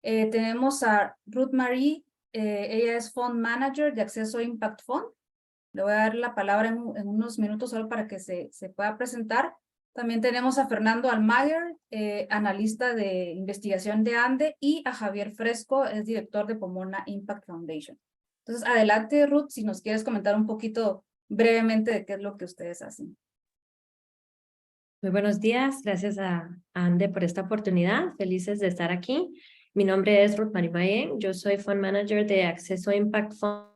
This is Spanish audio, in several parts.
Tenemos a Ruth Marie, ella es Fund Manager de Acceso Impact Fund. Le voy a dar la palabra en unos minutos solo para que se pueda presentar. También tenemos a Fernando Almaguer, analista de investigación de ANDE, y a Javier Fresco, es director de Pomona Impact Foundation. Entonces, adelante, Ruth, si nos quieres comentar un poquito brevemente de qué es lo que ustedes hacen. Muy buenos días, gracias a ANDE por esta oportunidad, felices de estar aquí. Mi nombre es Ruth Marie Mayen, yo soy Fund Manager de Acceso Impact Fund.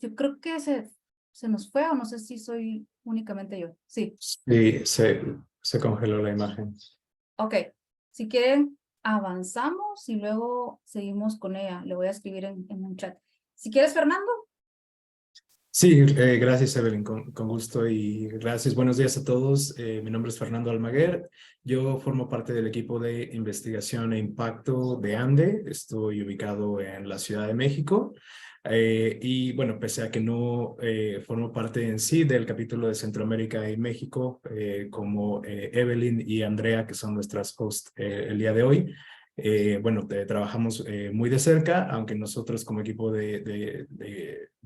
Yo creo que se nos fue, o no sé si soy únicamente yo. Sí. Sí, se congeló la imagen. Ok. Si quieren, avanzamos y luego seguimos con ella. Le voy a escribir en un chat. Si quieres, Fernando. Sí, gracias Evelyn, con gusto y gracias. Buenos días a todos. Mi nombre es Fernando Almaguer. Yo formo parte del equipo de investigación e impacto de ANDE. Estoy ubicado en la Ciudad de México. Y bueno, pese a que no formo parte en sí del capítulo de Centroamérica y México, como Evelyn y Andrea, que son nuestras hosts el día de hoy, bueno, trabajamos muy de cerca, aunque nosotros como equipo de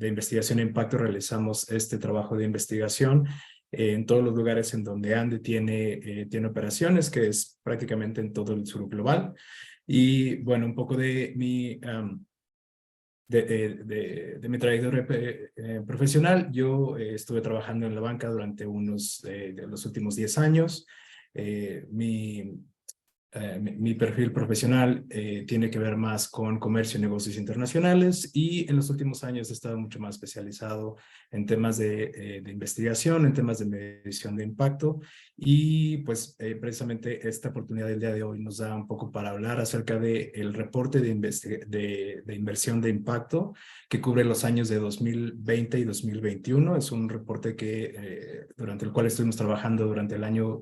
investigación e impacto realizamos este trabajo de investigación en todos los lugares en donde ANDE tiene operaciones, que es prácticamente en todo el sur global. Y bueno, un poco de mi trayectoria profesional. Yo estuve trabajando en la banca durante de los últimos 10 años. Mi perfil profesional tiene que ver más con comercio y negocios internacionales, y en los últimos años he estado mucho más especializado en temas de investigación, en temas de medición de impacto, y pues precisamente esta oportunidad del día de hoy nos da un poco para hablar acerca del reporte de inversión de impacto que cubre los años de 2020 y 2021. Es un reporte durante el cual estuvimos trabajando durante el año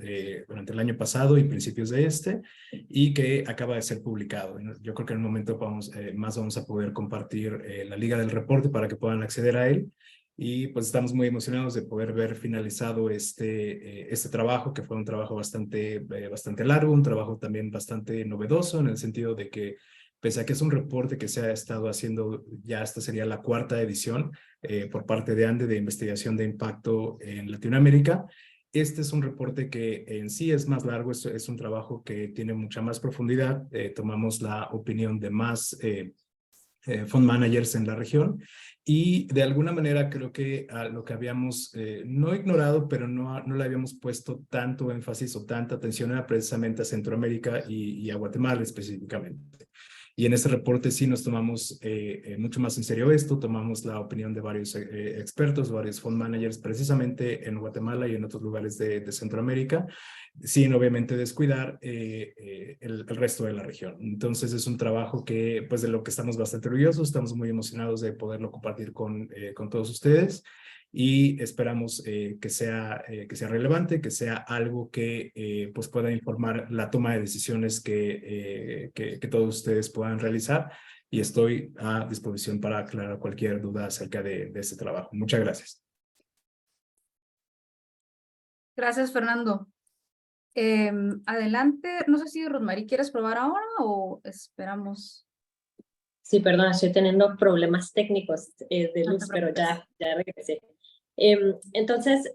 pasado y principios de este, y que acaba de ser publicado. Yo creo que en un momento más vamos a poder compartir la liga del reporte para que puedan acceder a él. Y pues estamos muy emocionados de poder ver finalizado este trabajo, que fue un trabajo bastante largo, un trabajo también bastante novedoso, en el sentido de que, pese a que es un reporte que se ha estado haciendo, ya esta sería la cuarta edición por parte de ANDE de investigación de impacto en Latinoamérica. Este es un reporte que en sí es más largo, es un trabajo que tiene mucha más profundidad. Tomamos la opinión de más fund managers en la región, y de alguna manera creo que a lo que habíamos no ignorado, pero no le habíamos puesto tanto énfasis o tanta atención, era precisamente a Centroamérica y a Guatemala específicamente. Y en este reporte sí nos tomamos mucho más en serio esto, tomamos la opinión de varios expertos, varios fund managers, precisamente en Guatemala y en otros lugares de Centroamérica, sin obviamente descuidar el resto de la región. Entonces es un trabajo que, pues, de lo que estamos bastante orgullosos, estamos muy emocionados de poderlo compartir con todos ustedes, y esperamos que sea relevante, que sea algo que pues pueda informar la toma de decisiones que todos ustedes puedan realizar, y estoy a disposición para aclarar cualquier duda acerca de este trabajo. Muchas gracias. Gracias, Fernando. Adelante, no sé si Rosmarie quieres probar ahora o esperamos. Sí, perdón, estoy teniendo problemas técnicos de No te luz, pero preocupes. ya regresé. Entonces,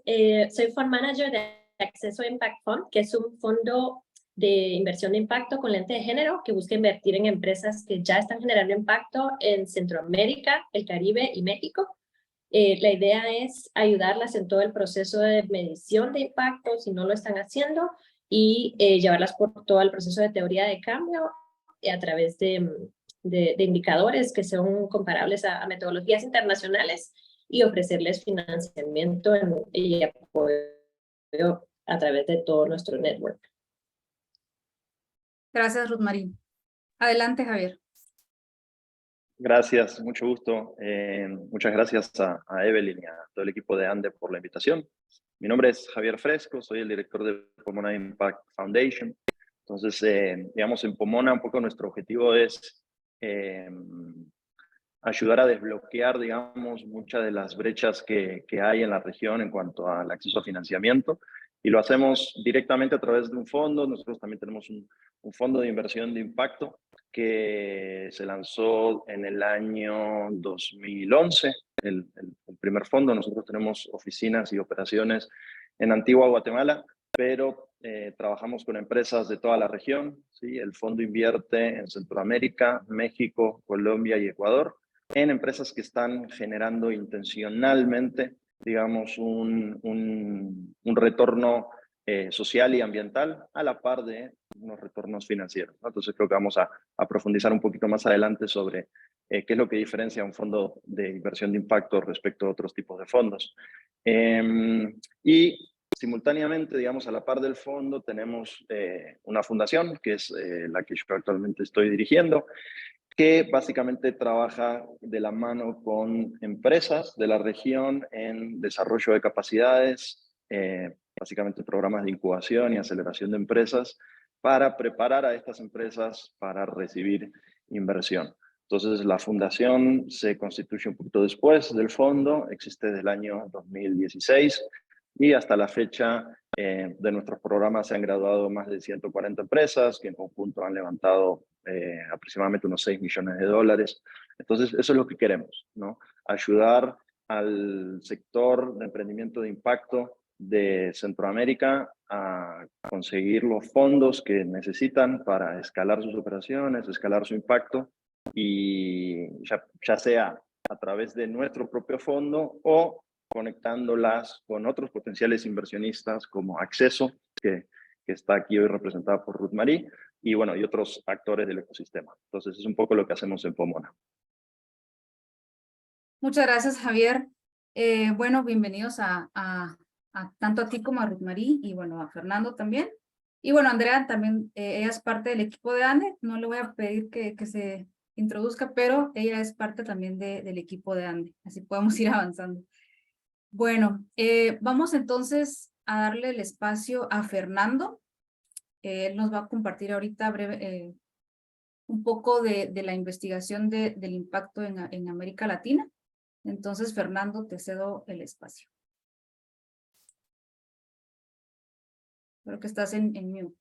soy Fund Manager de Acceso Impact Fund, que es un fondo de inversión de impacto con lente de género que busca invertir en empresas que ya están generando impacto en Centroamérica, el Caribe y México. La idea es ayudarlas en todo el proceso de medición de impacto, si no lo están haciendo, y llevarlas por todo el proceso de teoría de cambio a través de indicadores que son comparables a metodologías internacionales, y ofrecerles financiamiento y apoyo a través de todo nuestro network. Gracias, Rosmarie. Adelante, Javier. Gracias, mucho gusto. Muchas gracias a Evelyn y a todo el equipo de ANDE por la invitación. Mi nombre es Javier Fresco, soy el director de Pomona Impact Foundation. Entonces, digamos, en Pomona un poco nuestro objetivo es ayudar a desbloquear, digamos, muchas de las brechas que hay en la región en cuanto al acceso a financiamiento. Y lo hacemos directamente a través de un fondo. Nosotros también tenemos un fondo de inversión de impacto que se lanzó en el año 2011, el primer fondo. Nosotros tenemos oficinas y operaciones en Antigua Guatemala, pero trabajamos con empresas de toda la región, ¿sí? El fondo invierte en Centroamérica, México, Colombia y Ecuador, en empresas que están generando intencionalmente, digamos, un retorno social y ambiental a la par de unos retornos financieros, ¿no? Entonces creo que vamos a profundizar un poquito más adelante sobre qué es lo que diferencia un fondo de inversión de impacto respecto a otros tipos de fondos. Y simultáneamente, digamos, a la par del fondo, tenemos una fundación, que es la que yo actualmente estoy dirigiendo, que básicamente trabaja de la mano con empresas de la región en desarrollo de capacidades, básicamente programas de incubación y aceleración de empresas, para preparar a estas empresas para recibir inversión. Entonces, la fundación se constituye un poquito después del fondo, existe desde el año 2016 y hasta la fecha de nuestros programas se han graduado más de 140 empresas que en conjunto han levantado aproximadamente unos 6 millones de dólares. Entonces, eso es lo que queremos, ¿no? Ayudar al sector de emprendimiento de impacto de Centroamérica a conseguir los fondos que necesitan para escalar sus operaciones, escalar su impacto, y ya sea a través de nuestro propio fondo o conectándolas con otros potenciales inversionistas como Acceso, que está aquí hoy representada por Ruth Marie, y bueno, y otros actores del ecosistema. Entonces, es un poco lo que hacemos en Pomona. Muchas gracias, Javier. Bueno, bienvenidos a tanto a ti como a Ruth Marie y bueno, a Fernando también. Y bueno, Andrea también, ella es parte del equipo de ANDE. No le voy a pedir que se introduzca, pero ella es parte también del equipo de ANDE. Así podemos ir avanzando. Bueno, vamos entonces a darle el espacio a Fernando. Él nos va a compartir ahorita breve, un poco de la investigación del impacto en América Latina. Entonces, Fernando, te cedo el espacio. Creo que estás en mute.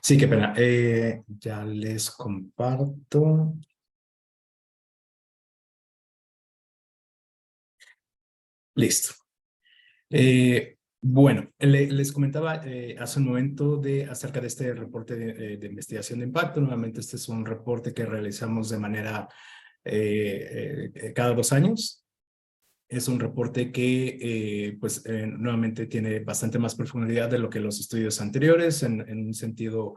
Sí, qué pena. Ya les comparto. Listo. Bueno, les comentaba hace un momento acerca de este reporte de investigación de impacto. Nuevamente, este es un reporte que realizamos de manera cada 2 años. Es un reporte que, nuevamente tiene bastante más profundidad de lo que los estudios anteriores, en un sentido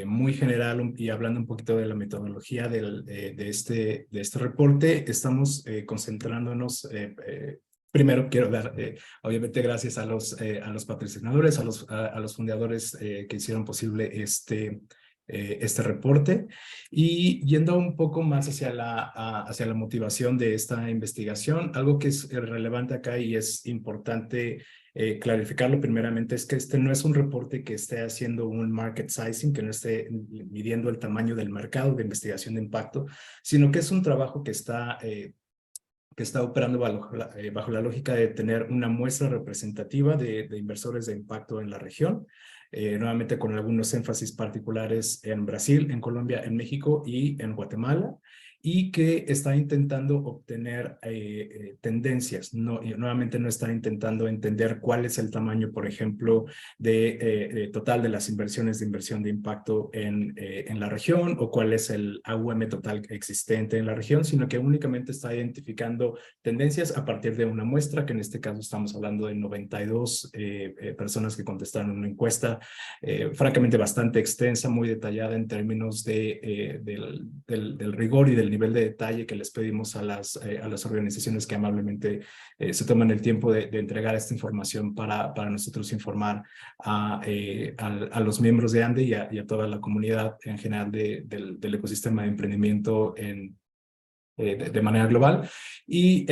muy general, y hablando un poquito de la metodología de este reporte. Estamos concentrándonos. Primero quiero dar, obviamente, gracias a los patrocinadores, a los fundadores que hicieron posible este reporte, y yendo un poco más hacia la motivación de esta investigación. Algo que es relevante acá y es importante clarificarlo primeramente es que este no es un reporte que esté haciendo un market sizing, que no esté midiendo el tamaño del mercado de investigación de impacto, sino que es un trabajo que está operando bajo la lógica de tener una muestra representativa de inversores de impacto en la región, nuevamente con algunos énfasis particulares en Brasil, en Colombia, en México y en Guatemala, y que está intentando obtener tendencias. Nuevamente no está intentando entender cuál es el tamaño, por ejemplo, total de las inversiones de inversión de impacto en la región, o cuál es el AUM total existente en la región, sino que únicamente está identificando tendencias a partir de una muestra, que en este caso estamos hablando de 92 personas que contestaron una encuesta francamente bastante extensa, muy detallada en términos del rigor y del nivel de detalle que les pedimos a las organizaciones que amablemente se toman el tiempo de entregar esta información para nosotros informar a los miembros de ANDE y a toda la comunidad en general del ecosistema de emprendimiento de manera global. Y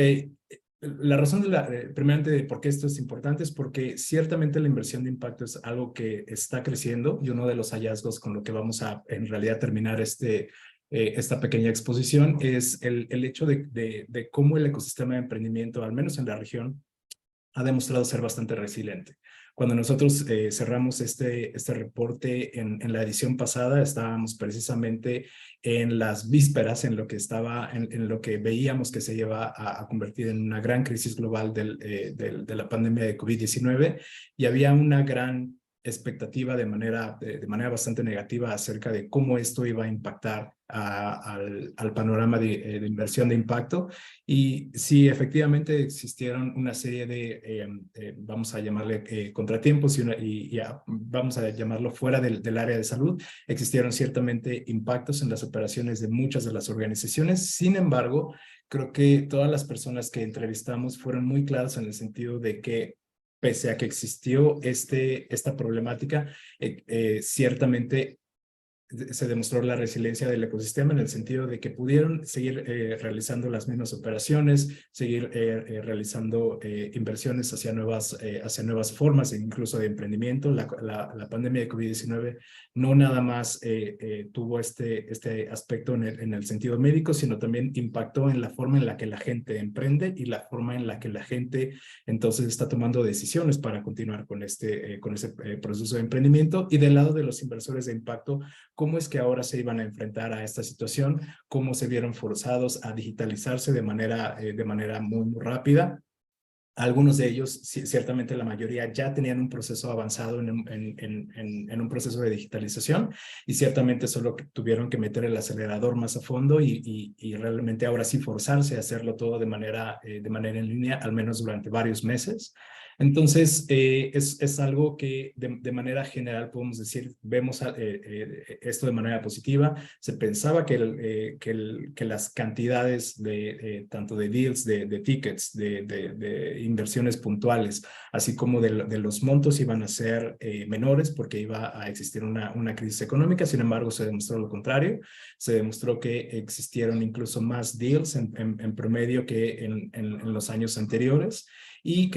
la razón primeramente de por qué esto es importante es porque ciertamente la inversión de impacto es algo que está creciendo, y uno de los hallazgos con lo que vamos a en realidad terminar este esta pequeña exposición, es el hecho de cómo el ecosistema de emprendimiento, al menos en la región, ha demostrado ser bastante resiliente. Cuando nosotros cerramos este reporte en la edición pasada, estábamos precisamente en las vísperas, en lo que veíamos que se iba a convertir en una gran crisis global de la pandemia de COVID-19, y había una gran expectativa de manera bastante negativa acerca de cómo esto iba a impactar al panorama de inversión de impacto. Y sí, efectivamente existieron una serie de, vamos a llamarle contratiempos vamos a llamarlo fuera del área de salud. Existieron ciertamente impactos en las operaciones de muchas de las organizaciones. Sin embargo, creo que todas las personas que entrevistamos fueron muy claras en el sentido de que pese a que existió esta problemática, ciertamente se demostró la resiliencia del ecosistema en el sentido de que pudieron seguir realizando las mismas operaciones, seguir realizando inversiones hacia nuevas formas, incluso de emprendimiento. La pandemia de COVID-19 no nada más tuvo este aspecto en el sentido médico, sino también impactó en la forma en la que la gente emprende y la forma en la que la gente entonces está tomando decisiones para continuar con ese proceso de emprendimiento. Y del lado de los inversores de impacto, cómo es que ahora se iban a enfrentar a esta situación, cómo se vieron forzados a digitalizarse de manera muy, muy rápida. Algunos de ellos, ciertamente la mayoría, ya tenían un proceso avanzado en un proceso de digitalización, y ciertamente solo tuvieron que meter el acelerador más a fondo y realmente ahora sí forzarse a hacerlo todo de manera en línea, al menos durante varios meses. Entonces, es algo que de manera general podemos decir, vemos esto de manera positiva. Se pensaba que las cantidades tanto de deals, de tickets, de inversiones puntuales, así como de los montos iban a ser menores porque iba a existir una crisis económica. Sin embargo, se demostró lo contrario. Se demostró que existieron incluso más deals en promedio que en los años anteriores. Y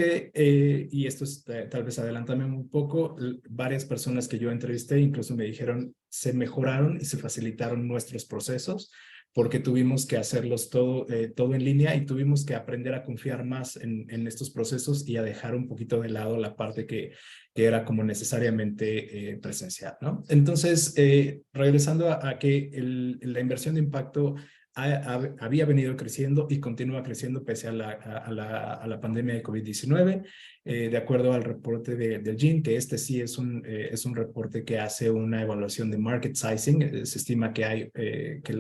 y esto es tal vez adelántame un poco, varias personas que yo entrevisté incluso me dijeron, se mejoraron y se facilitaron nuestros procesos porque tuvimos que hacerlos todo en línea, y tuvimos que aprender a confiar más en estos procesos y a dejar un poquito de lado la parte que era como necesariamente presencial, ¿no? Entonces, regresando a que la inversión de impacto había venido creciendo y continúa creciendo pese a la pandemia de COVID-19. De acuerdo al reporte del GIN, que este sí es un reporte que hace una evaluación de market sizing. Se estima que hay que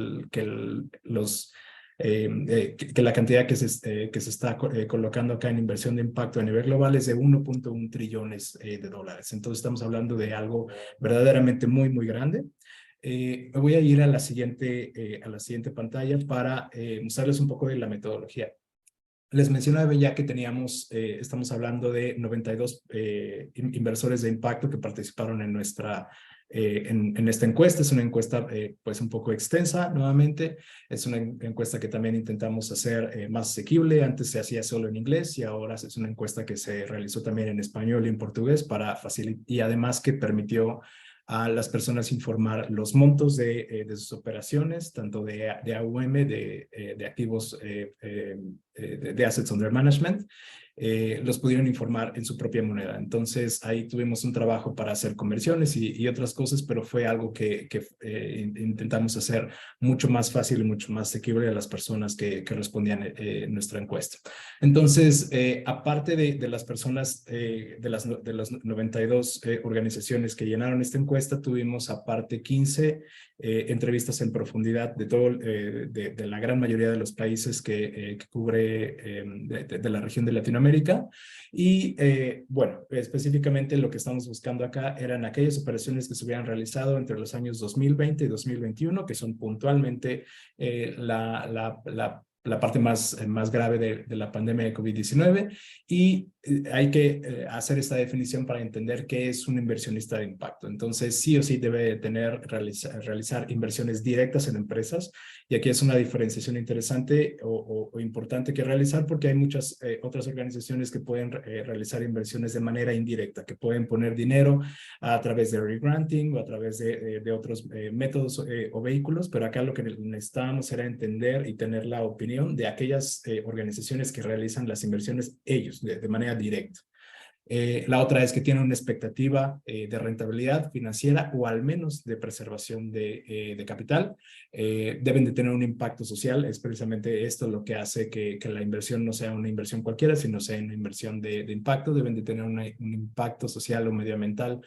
la cantidad que se está colocando acá en inversión de impacto a nivel global es de 1.1 trillones de dólares. Entonces estamos hablando de algo verdaderamente muy, muy grande. Me voy a ir a la siguiente pantalla para mostrarles un poco de la metodología. Les mencionaba ya que estamos hablando de 92 inversores de impacto que participaron en esta encuesta. Es una encuesta pues un poco extensa, nuevamente. Es una encuesta que también intentamos hacer más asequible. Antes se hacía solo en inglés y ahora es una encuesta que se realizó también en español y en portugués para facilitar, y además que permitió a las personas informar los montos de sus operaciones, tanto de AUM, de activos de Assets Under Management, los pudieron informar en su propia moneda. Entonces ahí tuvimos un trabajo para hacer conversiones y otras cosas, pero fue algo que intentamos hacer mucho más fácil y mucho más asequible a las personas que respondían en nuestra encuesta. Entonces, aparte de las personas, de las 92 organizaciones que llenaron esta encuesta, tuvimos aparte 15 entrevistas en profundidad de la gran mayoría de los países que cubre de la región de Latinoamérica. Y bueno, específicamente lo que estamos buscando acá eran aquellas operaciones que se hubieran realizado entre los años 2020 y 2021, que son puntualmente la la parte más grave de la pandemia de COVID-19 y hay que hacer esta definición para entender qué es un inversionista de impacto. Entonces, sí o sí debe realizar inversiones directas en empresas y aquí es una diferenciación interesante o importante que realizar porque hay muchas otras organizaciones que pueden realizar inversiones de manera indirecta, que pueden poner dinero a través de regranting o a través de otros métodos o vehículos, pero acá lo que necesitábamos era entender y tener la opinión de aquellas organizaciones que realizan las inversiones ellos, de manera directa. La otra es que tienen una expectativa de rentabilidad financiera o al menos de preservación de capital. Deben de tener un impacto social. Es precisamente esto lo que hace que la inversión no sea una inversión cualquiera, sino sea una inversión de impacto. Deben de tener un impacto social o medioambiental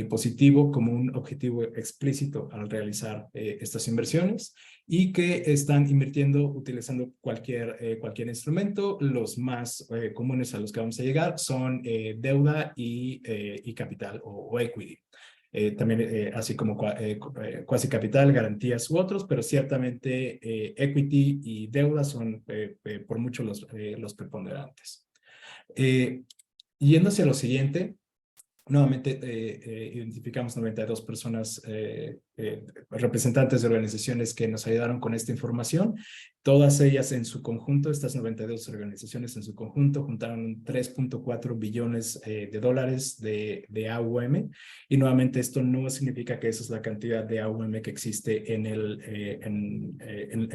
positivo como un objetivo explícito al realizar estas inversiones y que están invirtiendo utilizando cualquier instrumento. Los más comunes a los que vamos a llegar son deuda y capital o equity. También así como cuasi capital, garantías u otros, pero ciertamente equity y deuda son por mucho los preponderantes. Yendo hacia lo siguiente, nuevamente identificamos 92 personas, representantes de organizaciones que nos ayudaron con esta información. Todas ellas en su conjunto, estas 92 organizaciones en su conjunto, juntaron 3.4 billones de dólares de AUM. Y nuevamente esto no significa que esa es la cantidad de AUM que existe en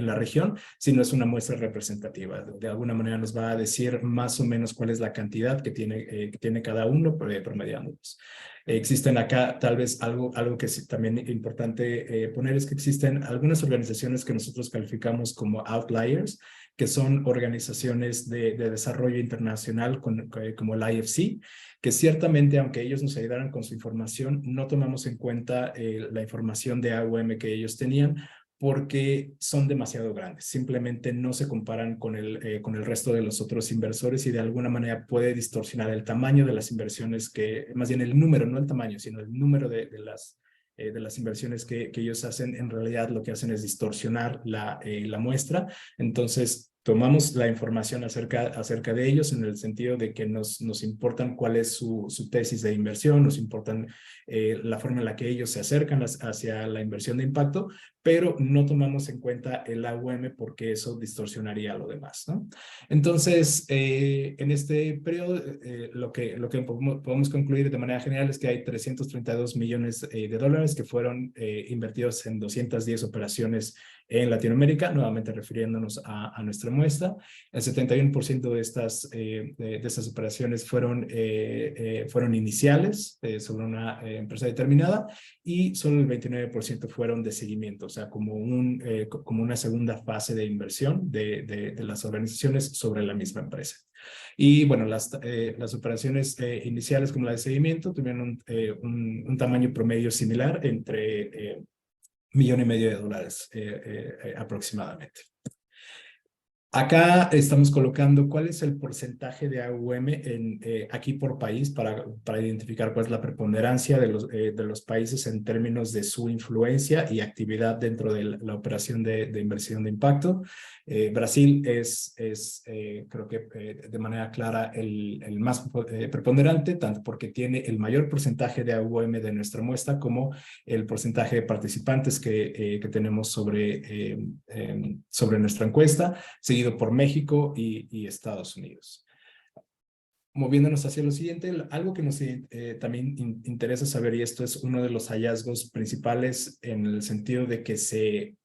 la región, sino es una muestra representativa. De alguna manera nos va a decir más o menos cuál es la cantidad que tiene cada uno promediando. Existen acá tal vez algo que es también importante poner es que existen algunas organizaciones que nosotros calificamos como outliers, que son organizaciones de desarrollo internacional como el IFC, que ciertamente aunque ellos nos ayudaran con su información, no tomamos en cuenta la información de AUM que ellos tenían, porque son demasiado grandes, simplemente no se comparan con el resto de los otros inversores y de alguna manera puede distorsionar el tamaño de las inversiones más bien el número, no el tamaño, sino el número de las inversiones que ellos hacen. En realidad lo que hacen es distorsionar la muestra. Entonces tomamos la información acerca de ellos en el sentido de que nos importan cuál es su tesis de inversión, nos importan la forma en la que ellos se acercan hacia la inversión de impacto, pero no tomamos en cuenta el AUM porque eso distorsionaría lo demás, ¿no? Entonces, en este periodo, lo que podemos concluir de manera general es que hay 332 millones de dólares que fueron invertidos en 210 operaciones en Latinoamérica, nuevamente refiriéndonos a nuestra muestra. El 71% de estas operaciones fueron iniciales sobre una empresa determinada y solo el 29% fueron de seguimiento, o sea, como una segunda fase de inversión de las organizaciones sobre la misma empresa. Y bueno, las operaciones iniciales como la de seguimiento tuvieron un tamaño promedio similar entre $1,500,000 aproximadamente. Acá estamos colocando cuál es el porcentaje de AUM aquí por país para identificar cuál es la preponderancia de los países en términos de su influencia y actividad dentro de la operación de inversión de impacto. Brasil es creo que de manera clara el más preponderante, tanto porque tiene el mayor porcentaje de AUM de nuestra muestra como el porcentaje de participantes que tenemos sobre nuestra encuesta, seguido por México y Estados Unidos. Moviéndonos hacia lo siguiente, algo que nos también interesa saber, y esto es uno de los hallazgos principales en el sentido de que si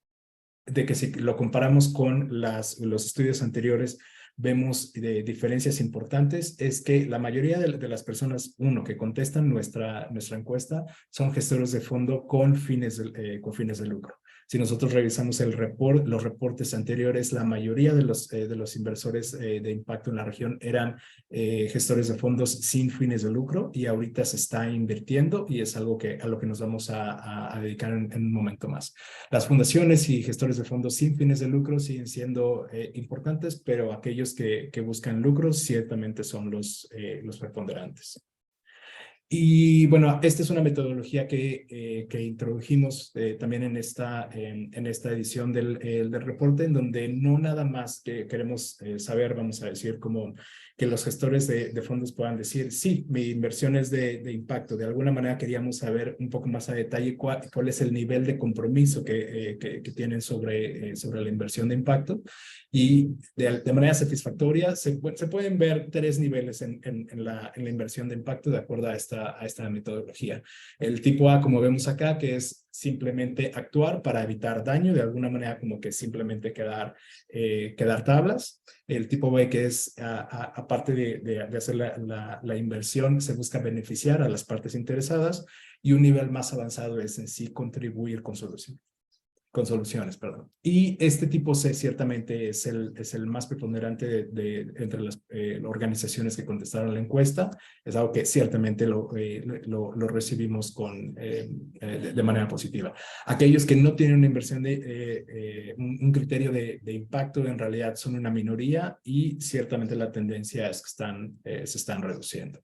lo comparamos con los estudios anteriores, vemos diferencias importantes, es que la mayoría de las personas, que contestan nuestra encuesta, son gestores de fondo con fines de lucro. Si nosotros revisamos los reportes anteriores, la mayoría de los inversores de impacto en la región eran gestores de fondos sin fines de lucro y ahorita se está invirtiendo y es algo a lo que nos vamos a dedicar en un momento más. Las fundaciones y gestores de fondos sin fines de lucro siguen siendo importantes, pero aquellos que buscan lucros ciertamente son los preponderantes. Y bueno, esta es una metodología que introdujimos también en esta edición del reporte, en donde no nada más que queremos saber, vamos a decir, como que los gestores de fondos puedan decir, sí, mi inversión es de impacto. De alguna manera queríamos saber un poco más a detalle cuál es el nivel de compromiso que tienen sobre la inversión de impacto. Y de manera satisfactoria se pueden ver 3 niveles en la inversión de impacto de acuerdo a esta metodología. El tipo A, como vemos acá, que es simplemente actuar para evitar daño, de alguna manera como que simplemente quedar tablas. El tipo B, que es aparte de hacer la inversión, se busca beneficiar a las partes interesadas, y un nivel más avanzado es en sí contribuir con soluciones. Y este tipo C ciertamente es el más preponderante entre las organizaciones que contestaron la encuesta. Es algo que ciertamente lo recibimos de manera positiva. Aquellos que no tienen una inversión un criterio de impacto, en realidad son una minoría, y ciertamente la tendencia es que se están reduciendo.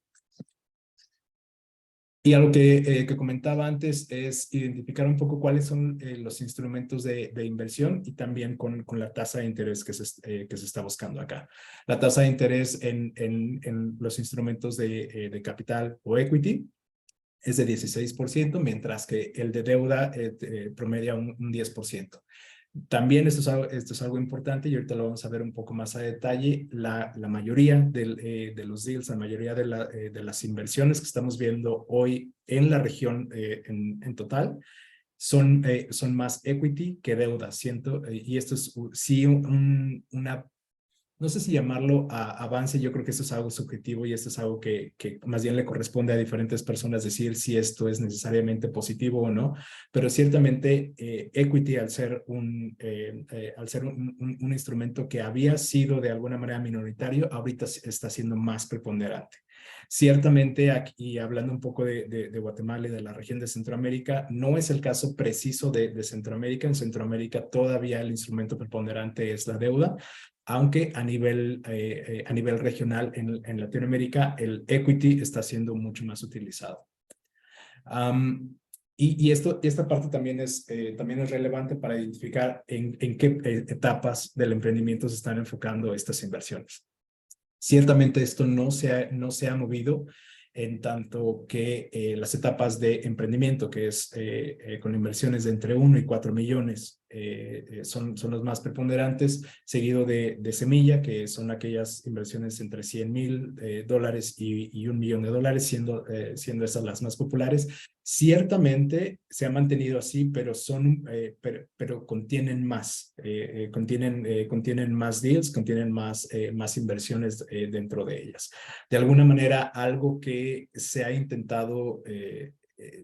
Y algo que comentaba antes es identificar un poco cuáles son los instrumentos de inversión, y también con la tasa de interés que se está buscando acá. La tasa de interés en los instrumentos de capital o equity es de 16%, mientras que el de deuda promedia un 10%. También esto es algo importante, y ahorita lo vamos a ver un poco más a detalle. La mayoría de los deals, la mayoría de las inversiones que estamos viendo hoy en la región en total son más equity que deuda, y esto es sí una, no sé si llamarlo avance. Yo creo que esto es algo subjetivo, y esto es algo que más bien le corresponde a diferentes personas decir si esto es necesariamente positivo o no, pero ciertamente equity, al ser un instrumento que había sido de alguna manera minoritario, ahorita está siendo más preponderante. Ciertamente aquí, hablando un poco de Guatemala y de la región de Centroamérica, no es el caso preciso de Centroamérica. En Centroamérica todavía el instrumento preponderante es la deuda, aunque a nivel regional en Latinoamérica el equity está siendo mucho más utilizado. Y esta parte también es relevante para identificar en qué etapas del emprendimiento se están enfocando estas inversiones. Ciertamente esto no se ha movido, en tanto que las etapas de emprendimiento, que es con inversiones de entre 1 y 4 millones, son los más preponderantes, seguido de semilla, que son aquellas inversiones entre $100,000 y $1 millón, siendo esas las más populares. Ciertamente se ha mantenido así, pero contienen más, contienen más deals, contienen más inversiones dentro de ellas. De alguna manera, algo que se ha intentado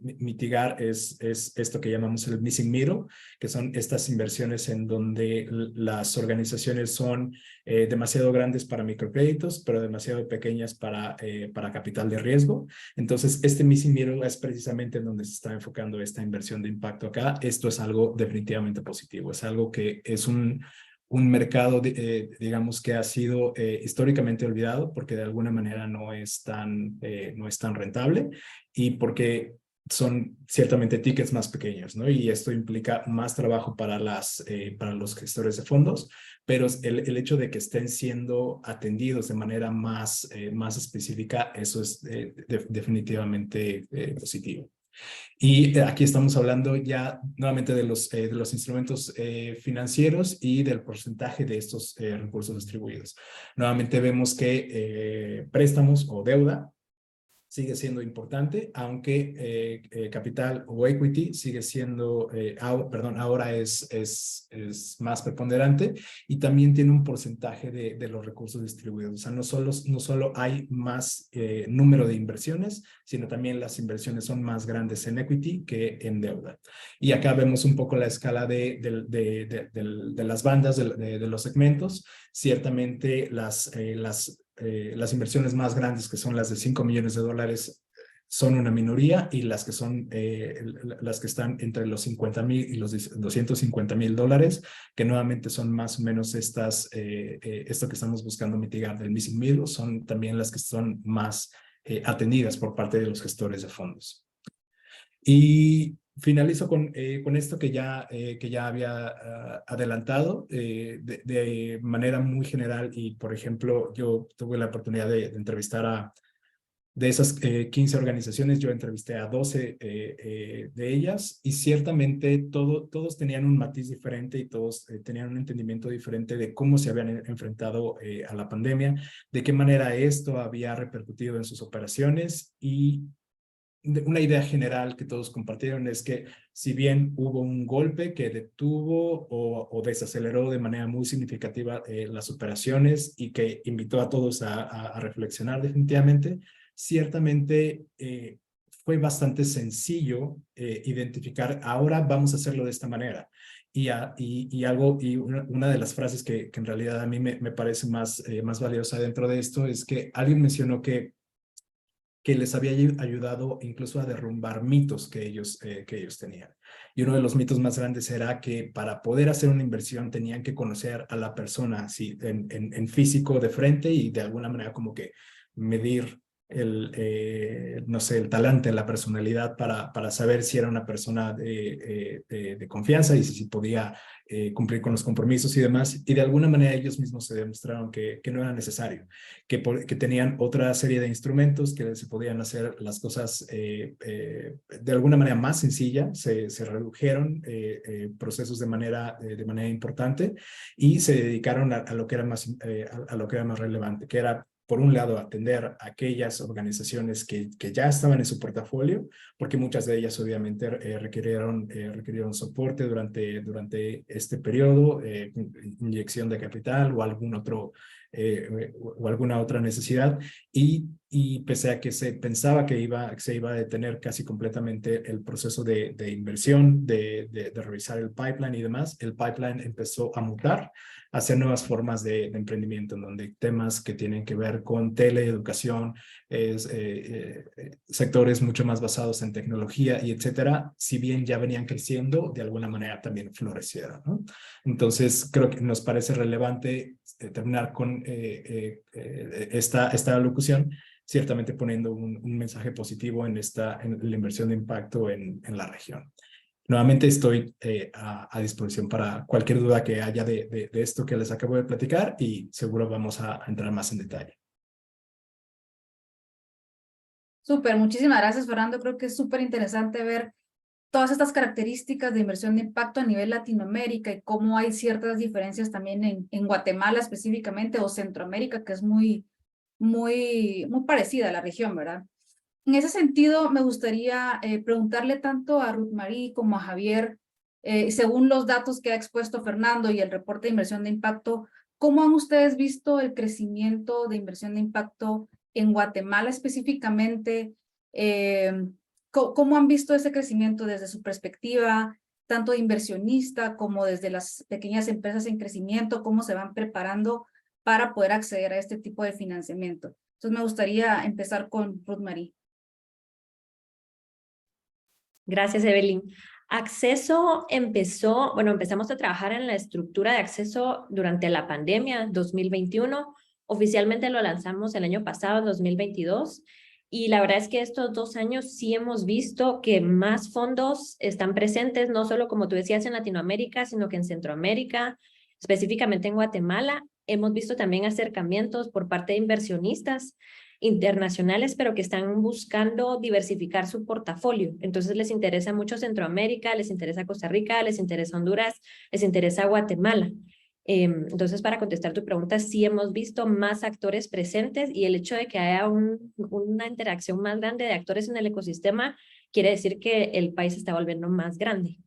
mitigar es esto que llamamos el missing middle, que son estas inversiones en donde las organizaciones son demasiado grandes para microcréditos, pero demasiado pequeñas para capital de riesgo. Entonces, este missing middle es precisamente en donde se está enfocando esta inversión de impacto acá. Esto es algo definitivamente positivo, es algo que es un mercado, digamos, que ha sido históricamente olvidado, porque de alguna manera no es tan rentable, y porque son ciertamente tickets más pequeños, ¿no? Y esto implica más trabajo para los gestores de fondos, pero el hecho de que estén siendo atendidos de manera más específica, eso es definitivamente positivo. Y aquí estamos hablando ya nuevamente de los instrumentos financieros y del porcentaje de estos recursos distribuidos. Nuevamente vemos que préstamos o deuda sigue siendo importante, aunque capital o equity sigue siendo, ahora es más preponderante, y también tiene un porcentaje de los recursos distribuidos. O sea, no solo hay más número de inversiones, sino también las inversiones son más grandes en equity que en deuda. Y acá vemos un poco la escala de las bandas de los segmentos. Ciertamente las inversiones más grandes, que son las de $5 millones, son una minoría, y las que están entre los $50,000 y los $250,000, que nuevamente son más o menos esto que estamos buscando mitigar del missing middle, son también las que son más atendidas por parte de los gestores de fondos. Y finalizo con esto que ya había adelantado de manera muy general. Y, por ejemplo, yo tuve la oportunidad de entrevistar de esas 15 organizaciones, yo entrevisté a 12 de ellas, y ciertamente todos tenían un matiz diferente y todos tenían un entendimiento diferente de cómo se habían enfrentado a la pandemia, de qué manera esto había repercutido en sus operaciones. Y una idea general que todos compartieron es que, si bien hubo un golpe que detuvo o desaceleró de manera muy significativa las operaciones y que invitó a todos a reflexionar definitivamente, ciertamente fue bastante sencillo identificar, ahora vamos a hacerlo de esta manera. Y una de las frases que en realidad a mí me parece más valiosa dentro de esto es que alguien mencionó que les había ayudado incluso a derrumbar mitos que ellos tenían. Y uno de los mitos más grandes era que para poder hacer una inversión tenían que conocer a la persona así, en físico de frente, y de alguna manera como que medir no sé, el talante, la personalidad para saber si era una persona de confianza y si podía cumplir con los compromisos y demás. Y de alguna manera ellos mismos se demostraron que no era necesario, que tenían otra serie de instrumentos que se podían hacer las cosas de alguna manera más sencilla. Se redujeron procesos de manera importante, y se dedicaron a lo que era más relevante, que era, por un lado, atender a aquellas organizaciones que ya estaban en su portafolio, porque muchas de ellas obviamente requirieron soporte durante este periodo, inyección de capital o alguna otra necesidad. Y pese a que se pensaba que se iba a detener casi completamente el proceso de inversión, de revisar el pipeline y demás, el pipeline empezó a mutar hacia nuevas formas de emprendimiento, en donde temas que tienen que ver con teleeducación, sectores mucho más basados en tecnología y etcétera, si bien ya venían creciendo, de alguna manera también florecieron, ¿no? Entonces, creo que nos parece relevante terminar con esta locución, ciertamente poniendo un mensaje positivo en la inversión de impacto en la región. Nuevamente estoy a disposición para cualquier duda que haya de esto que les acabo de platicar, y seguro vamos a entrar más en detalle. Súper, muchísimas gracias, Fernando. Creo que es súper interesante ver todas estas características de inversión de impacto a nivel Latinoamérica y cómo hay ciertas diferencias también en Guatemala específicamente, o Centroamérica, que es muy parecida a la región, ¿verdad? En ese sentido, me gustaría preguntarle tanto a Ruth Marie como a Javier, según los datos que ha expuesto Fernando y el reporte de inversión de impacto, ¿cómo han ustedes visto el crecimiento de inversión de impacto en Guatemala específicamente? ¿Cómo han visto ese crecimiento desde su perspectiva, tanto de inversionista como desde las pequeñas empresas en crecimiento? ¿Cómo se van preparando para poder acceder a este tipo de financiamiento? Entonces, me gustaría empezar con Ruth Marie. Gracias, Evelyn. Acceso empezamos a trabajar en la estructura de acceso durante la pandemia 2021. Oficialmente lo lanzamos el año pasado, 2022. Y la verdad es que estos 2 años sí hemos visto que más fondos están presentes, no solo, como tú decías, en Latinoamérica, sino que en Centroamérica, específicamente en Guatemala. Hemos visto también acercamientos por parte de inversionistas internacionales, pero que están buscando diversificar su portafolio. Entonces les interesa mucho Centroamérica, les interesa Costa Rica, les interesa Honduras, les interesa Guatemala. Entonces, para contestar tu pregunta, sí hemos visto más actores presentes, y el hecho de que haya una interacción más grande de actores en el ecosistema quiere decir que el país se está volviendo más grande.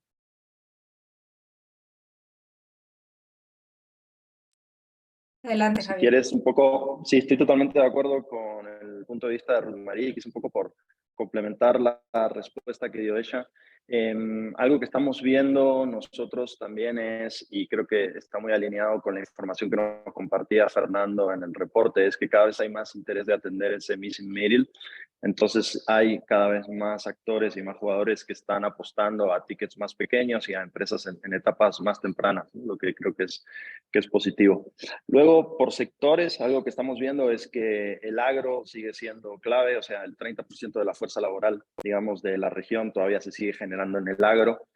Adelante, Si Javier. quieres un poco, sí, estoy totalmente de acuerdo con el punto de vista de Ruth Marie, y quise un poco por complementar la respuesta que dio ella. Algo que estamos viendo nosotros también es, y creo que está muy alineado con la información que nos compartía Fernando en el reporte, es que cada vez hay más interés de atender ese missing middle. Entonces hay cada vez más actores y más jugadores que están apostando a tickets más pequeños y a empresas en etapas más tempranas, ¿no? Lo que creo que es positivo. Luego, por sectores, algo que estamos viendo es que el agro sigue siendo clave, o sea, el 30% de la fuerza laboral, digamos, de la región todavía se sigue generando en el agro.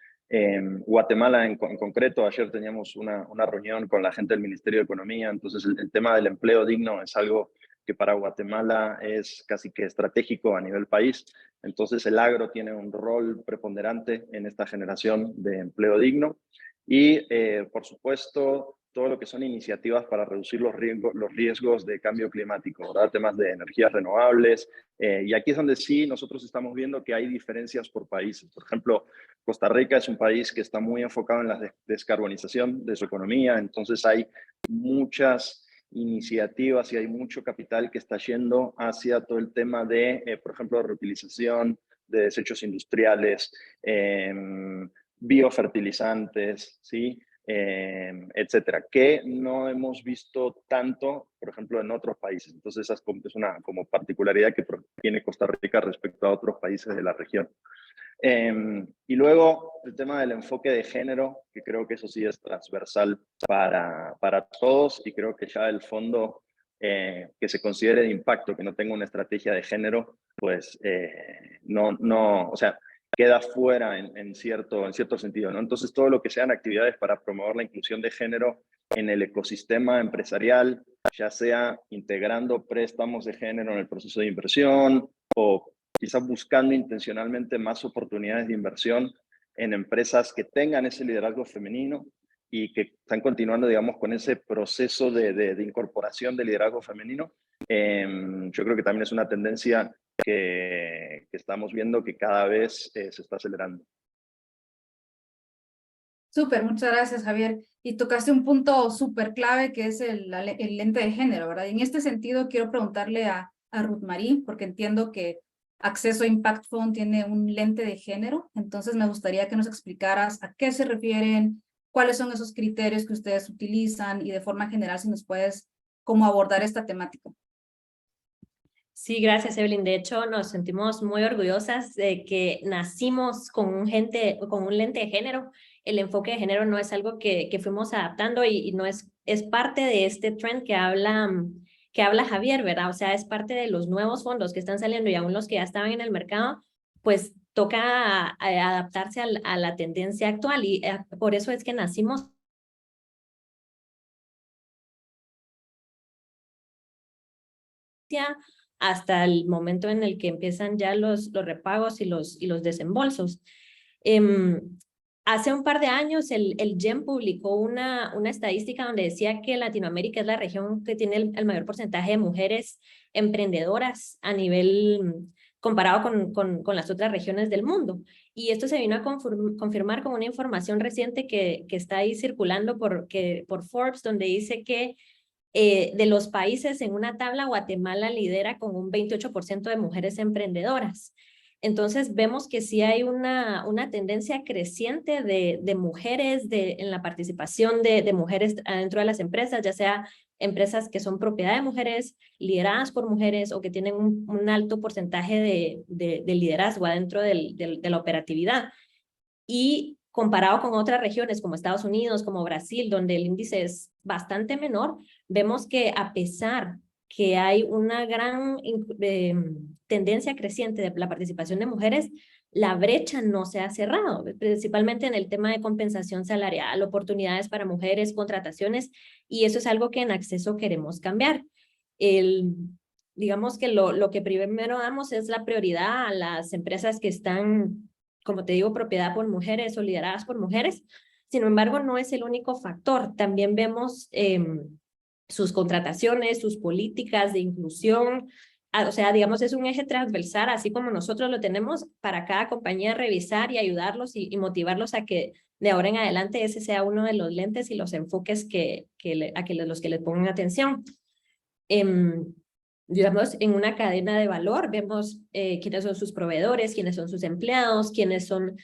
Guatemala en concreto, ayer teníamos una reunión con la gente del Ministerio de Economía, entonces el tema del empleo digno es algo que para Guatemala es casi que estratégico a nivel país. Entonces el agro tiene un rol preponderante en esta generación de empleo digno. Y por supuesto, todo lo que son iniciativas para reducir los riesgos de cambio climático, ¿verdad? Temas de energías renovables. Y aquí es donde sí nosotros estamos viendo que hay diferencias por países. Por ejemplo, Costa Rica es un país que está muy enfocado en la descarbonización de su economía, entonces hay muchas iniciativas y hay mucho capital que está yendo hacia todo el tema de, por ejemplo, reutilización de desechos industriales, biofertilizantes, ¿sí? Etcétera, que no hemos visto tanto, por ejemplo, en otros países. Entonces, esa es una como particularidad que tiene Costa Rica respecto a otros países de la región. Y luego el tema del enfoque de género, que creo que eso sí es transversal para todos, y creo que ya el fondo que se considere de impacto, que no tenga una estrategia de género, pues o sea, queda fuera en cierto sentido, ¿no? Entonces, todo lo que sean actividades para promover la inclusión de género en el ecosistema empresarial, ya sea integrando préstamos de género en el proceso de inversión o quizás buscando intencionalmente más oportunidades de inversión en empresas que tengan ese liderazgo femenino y que están continuando, digamos, con ese proceso de incorporación de liderazgo femenino. Yo creo que también es una tendencia que estamos viendo que cada vez se está acelerando. Súper, muchas gracias, Javier. Y tocaste un punto súper clave que es el lente de género, ¿verdad? Y en este sentido quiero preguntarle a Ruth Marie, porque entiendo que Acceso Impact Fund tiene un lente de género, entonces me gustaría que nos explicaras a qué se refieren, cuáles son esos criterios que ustedes utilizan y de forma general si nos puedes cómo abordar esta temática. Sí, gracias, Evelyn. De hecho, nos sentimos muy orgullosas de que nacimos con un lente de género. El enfoque de género no es algo que fuimos adaptando y no es parte de este trend que habla Javier, ¿verdad? O sea, es parte de los nuevos fondos que están saliendo y aún los que ya estaban en el mercado, pues toca adaptarse a la tendencia actual y por eso es que nacimos hasta el momento en el que empiezan ya los repagos y los desembolsos. Hace un par de años el GEM publicó una estadística donde decía que Latinoamérica es la región que tiene el mayor porcentaje de mujeres emprendedoras a nivel comparado con las otras regiones del mundo. Y esto se vino a confirmar con una información reciente que está ahí circulando por Forbes, donde dice que de los países en una tabla, Guatemala lidera con un 28% de mujeres emprendedoras. Entonces vemos que sí hay una tendencia creciente de mujeres en la participación de mujeres adentro de las empresas, ya sea empresas que son propiedad de mujeres, lideradas por mujeres o que tienen un alto porcentaje de liderazgo adentro de la operatividad. Y comparado con otras regiones como Estados Unidos, como Brasil, donde el índice es bastante menor, vemos que a pesar que hay una gran tendencia creciente de la participación de mujeres, la brecha no se ha cerrado, principalmente en el tema de compensación salarial, oportunidades para mujeres, contrataciones, y eso es algo que en Acceso queremos cambiar. Digamos que lo que primero damos es la prioridad a las empresas que están, como te digo, propiedad por mujeres o lideradas por mujeres. Sin embargo, no es el único factor. También vemos sus contrataciones, sus políticas de inclusión. O sea, digamos, es un eje transversal, así como nosotros lo tenemos para cada compañía revisar y ayudarlos y motivarlos a que de ahora en adelante ese sea uno de los lentes y los enfoques los que les pongan atención. Digamos, en una cadena de valor vemos quiénes son sus proveedores, quiénes son sus empleados, quiénes son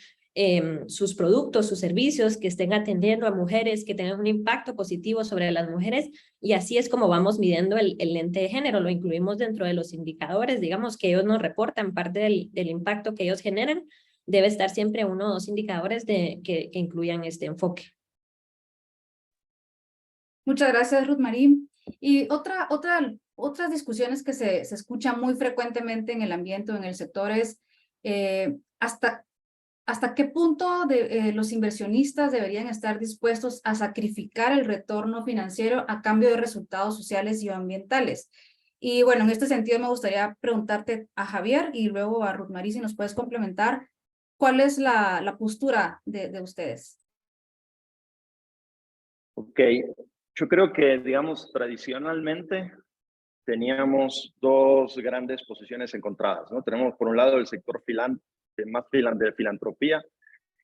sus productos, sus servicios, que estén atendiendo a mujeres, que tengan un impacto positivo sobre las mujeres, y así es como vamos midiendo el lente de género. Lo incluimos dentro de los indicadores, digamos, que ellos nos reportan, parte del impacto que ellos generan. Debe estar siempre 1 o 2 indicadores que incluyan este enfoque. Muchas gracias, Ruth Marie. Y otras discusiones que se escuchan muy frecuentemente en el ambiente o en el sector es ¿hasta qué punto los inversionistas deberían estar dispuestos a sacrificar el retorno financiero a cambio de resultados sociales y ambientales? Y bueno, en este sentido me gustaría preguntarte a Javier y luego a Ruth Marie si nos puedes complementar, ¿cuál es la postura de ustedes? Ok, yo creo que, digamos, tradicionalmente teníamos 2 grandes posiciones encontradas, ¿no? Tenemos por un lado el sector de filantropía,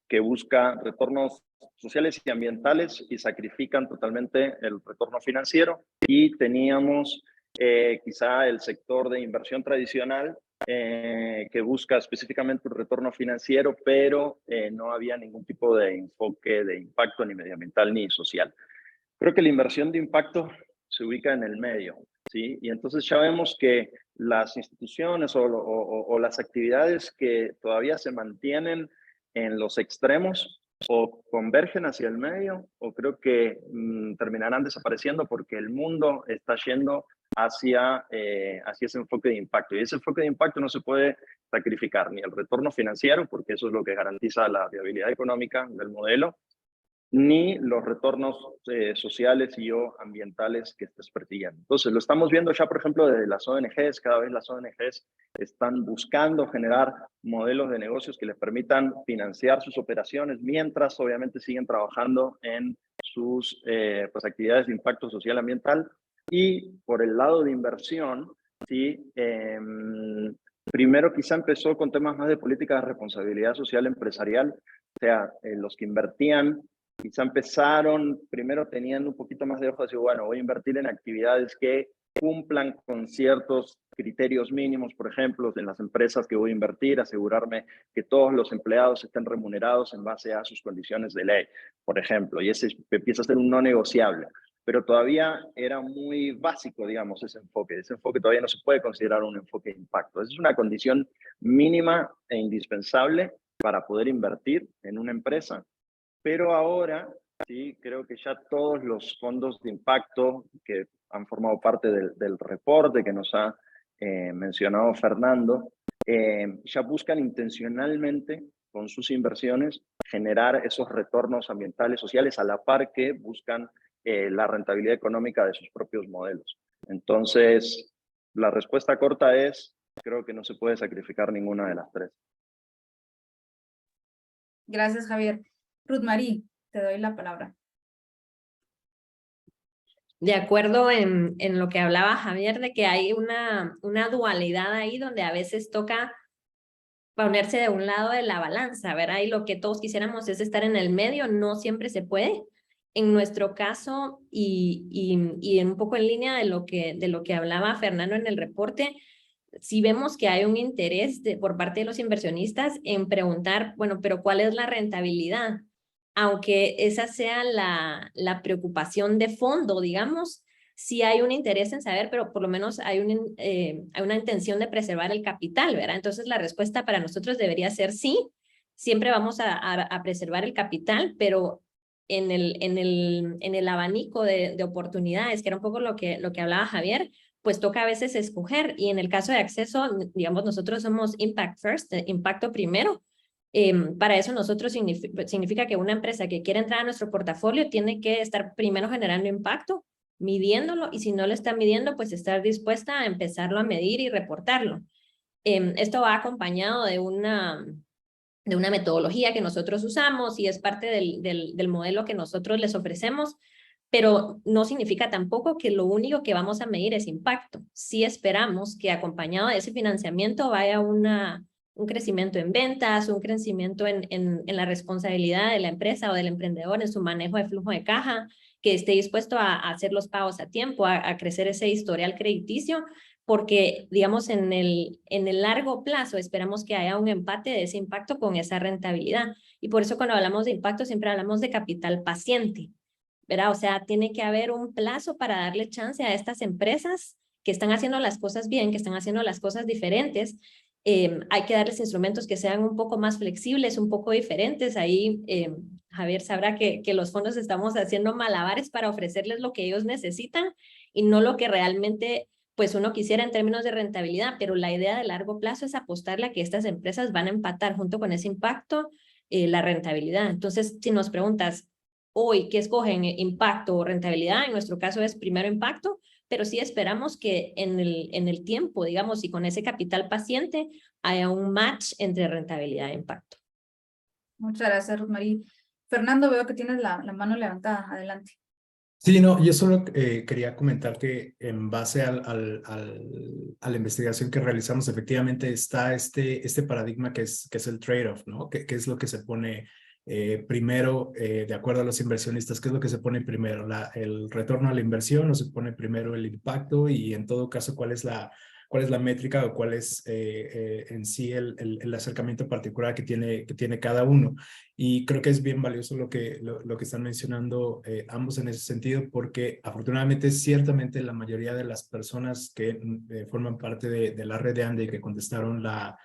que busca retornos sociales y ambientales y sacrifican totalmente el retorno financiero, y teníamos quizá el sector de inversión tradicional que busca específicamente un retorno financiero, pero no había ningún tipo de enfoque de impacto ni medioambiental ni social. Creo que la inversión de impacto se ubica en el medio, ¿sí? Y entonces ya vemos que las instituciones o las actividades que todavía se mantienen en los extremos o convergen hacia el medio, o creo que terminarán desapareciendo porque el mundo está yendo hacia ese enfoque de impacto. Y ese enfoque de impacto no se puede sacrificar ni el retorno financiero, porque eso es lo que garantiza la viabilidad económica del modelo, ni los retornos sociales y o ambientales que estés persiguiendo. Entonces, lo estamos viendo ya, por ejemplo, desde las ONGs. Cada vez las ONGs están buscando generar modelos de negocios que les permitan financiar sus operaciones, mientras obviamente siguen trabajando en sus pues, actividades de impacto social ambiental. Y por el lado de inversión, ¿sí? Primero quizá empezó con temas más de política de responsabilidad social empresarial, o sea, los que invertían quizá empezaron, primero tenían un poquito más de ojo de decir, bueno, voy a invertir en actividades que cumplan con ciertos criterios mínimos, por ejemplo, en las empresas que voy a invertir, asegurarme que todos los empleados estén remunerados en base a sus condiciones de ley, por ejemplo, y ese empieza a ser un no negociable. Pero todavía era muy básico, digamos, ese enfoque. Ese enfoque todavía no se puede considerar un enfoque de impacto. Esa es una condición mínima e indispensable para poder invertir en una empresa. Pero ahora, sí, creo que ya todos los fondos de impacto que han formado parte del reporte que nos ha mencionado Fernando, ya buscan intencionalmente con sus inversiones generar esos retornos ambientales, sociales, a la par que buscan la rentabilidad económica de sus propios modelos. Entonces, la respuesta corta es, creo que no se puede sacrificar ninguna de las 3. Gracias, Javier. Ruth Marie, te doy la palabra. De acuerdo en lo que hablaba Javier, de que hay una dualidad ahí donde a veces toca ponerse de un lado de la balanza, ¿verdad? Y lo que todos quisiéramos es estar en el medio, no siempre se puede. En nuestro caso, y un poco en línea de lo que hablaba Fernando en el reporte, sí vemos que hay un interés por parte de los inversionistas en preguntar, bueno, pero ¿cuál es la rentabilidad? Aunque esa sea la preocupación de fondo, digamos, sí hay un interés en saber, pero por lo menos hay una intención de preservar el capital, ¿verdad? Entonces la respuesta para nosotros debería ser sí, siempre vamos a preservar el capital, pero en el abanico de oportunidades, que era un poco lo que hablaba Javier, pues toca a veces escoger. Y en el caso de acceso, digamos, nosotros somos Impact First, impacto primero. Para eso nosotros significa que una empresa que quiere entrar a nuestro portafolio tiene que estar primero generando impacto, midiéndolo, y si no lo está midiendo, pues estar dispuesta a empezarlo a medir y reportarlo. Esto va acompañado de una metodología que nosotros usamos y es parte del modelo que nosotros les ofrecemos, pero no significa tampoco que lo único que vamos a medir es impacto. Sí esperamos que acompañado de ese financiamiento vaya un crecimiento en ventas, un crecimiento en la responsabilidad de la empresa o del emprendedor en su manejo de flujo de caja, que esté dispuesto a hacer los pagos a tiempo, a crecer ese historial crediticio, porque, digamos, en el largo plazo esperamos que haya un empate de ese impacto con esa rentabilidad. Y por eso cuando hablamos de impacto siempre hablamos de capital paciente, ¿verdad? O sea, tiene que haber un plazo para darle chance a estas empresas que están haciendo las cosas bien, que están haciendo las cosas diferentes. Hay que darles instrumentos que sean un poco más flexibles, un poco diferentes. Ahí Javier sabrá que los fondos estamos haciendo malabares para ofrecerles lo que ellos necesitan y no lo que realmente pues uno quisiera en términos de rentabilidad, pero la idea de largo plazo es apostarle a que estas empresas van a empatar junto con ese impacto la rentabilidad. Entonces, si nos preguntas hoy qué escogen, impacto o rentabilidad, en nuestro caso es primero impacto, pero sí esperamos que en el tiempo, digamos, y con ese capital paciente, haya un match entre rentabilidad e impacto. Muchas gracias, Ruth Marie. Fernando, veo que tienes la mano levantada. Adelante. Sí, no, yo solo quería comentar que en base a la investigación que realizamos, efectivamente está este paradigma que es el trade-off, ¿no? ¿Qué es lo que se pone primero, de acuerdo a los inversionistas? ¿Qué es lo que se pone primero? ¿El retorno a la inversión o se pone primero el impacto? Y en todo caso, ¿cuál es la métrica o cuál es en sí el acercamiento particular que tiene cada uno? Y creo que es bien valioso lo que están mencionando ambos en ese sentido, porque afortunadamente, ciertamente, la mayoría de las personas que forman parte de la red de ANDE y que contestaron la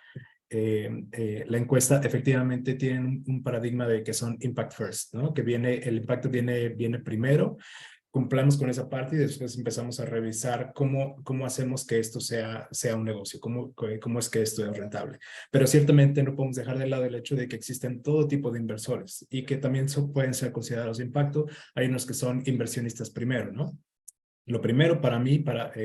encuesta, efectivamente tienen un paradigma de que son impact first, ¿no? Que el impacto viene primero. Cumplamos con esa parte y después empezamos a revisar cómo hacemos que esto sea un negocio, cómo es que esto es rentable. Pero ciertamente no podemos dejar de lado el hecho de que existen todo tipo de inversores y que también pueden ser considerados de impacto. Hay unos que son inversionistas primero, ¿no? Lo primero para mí,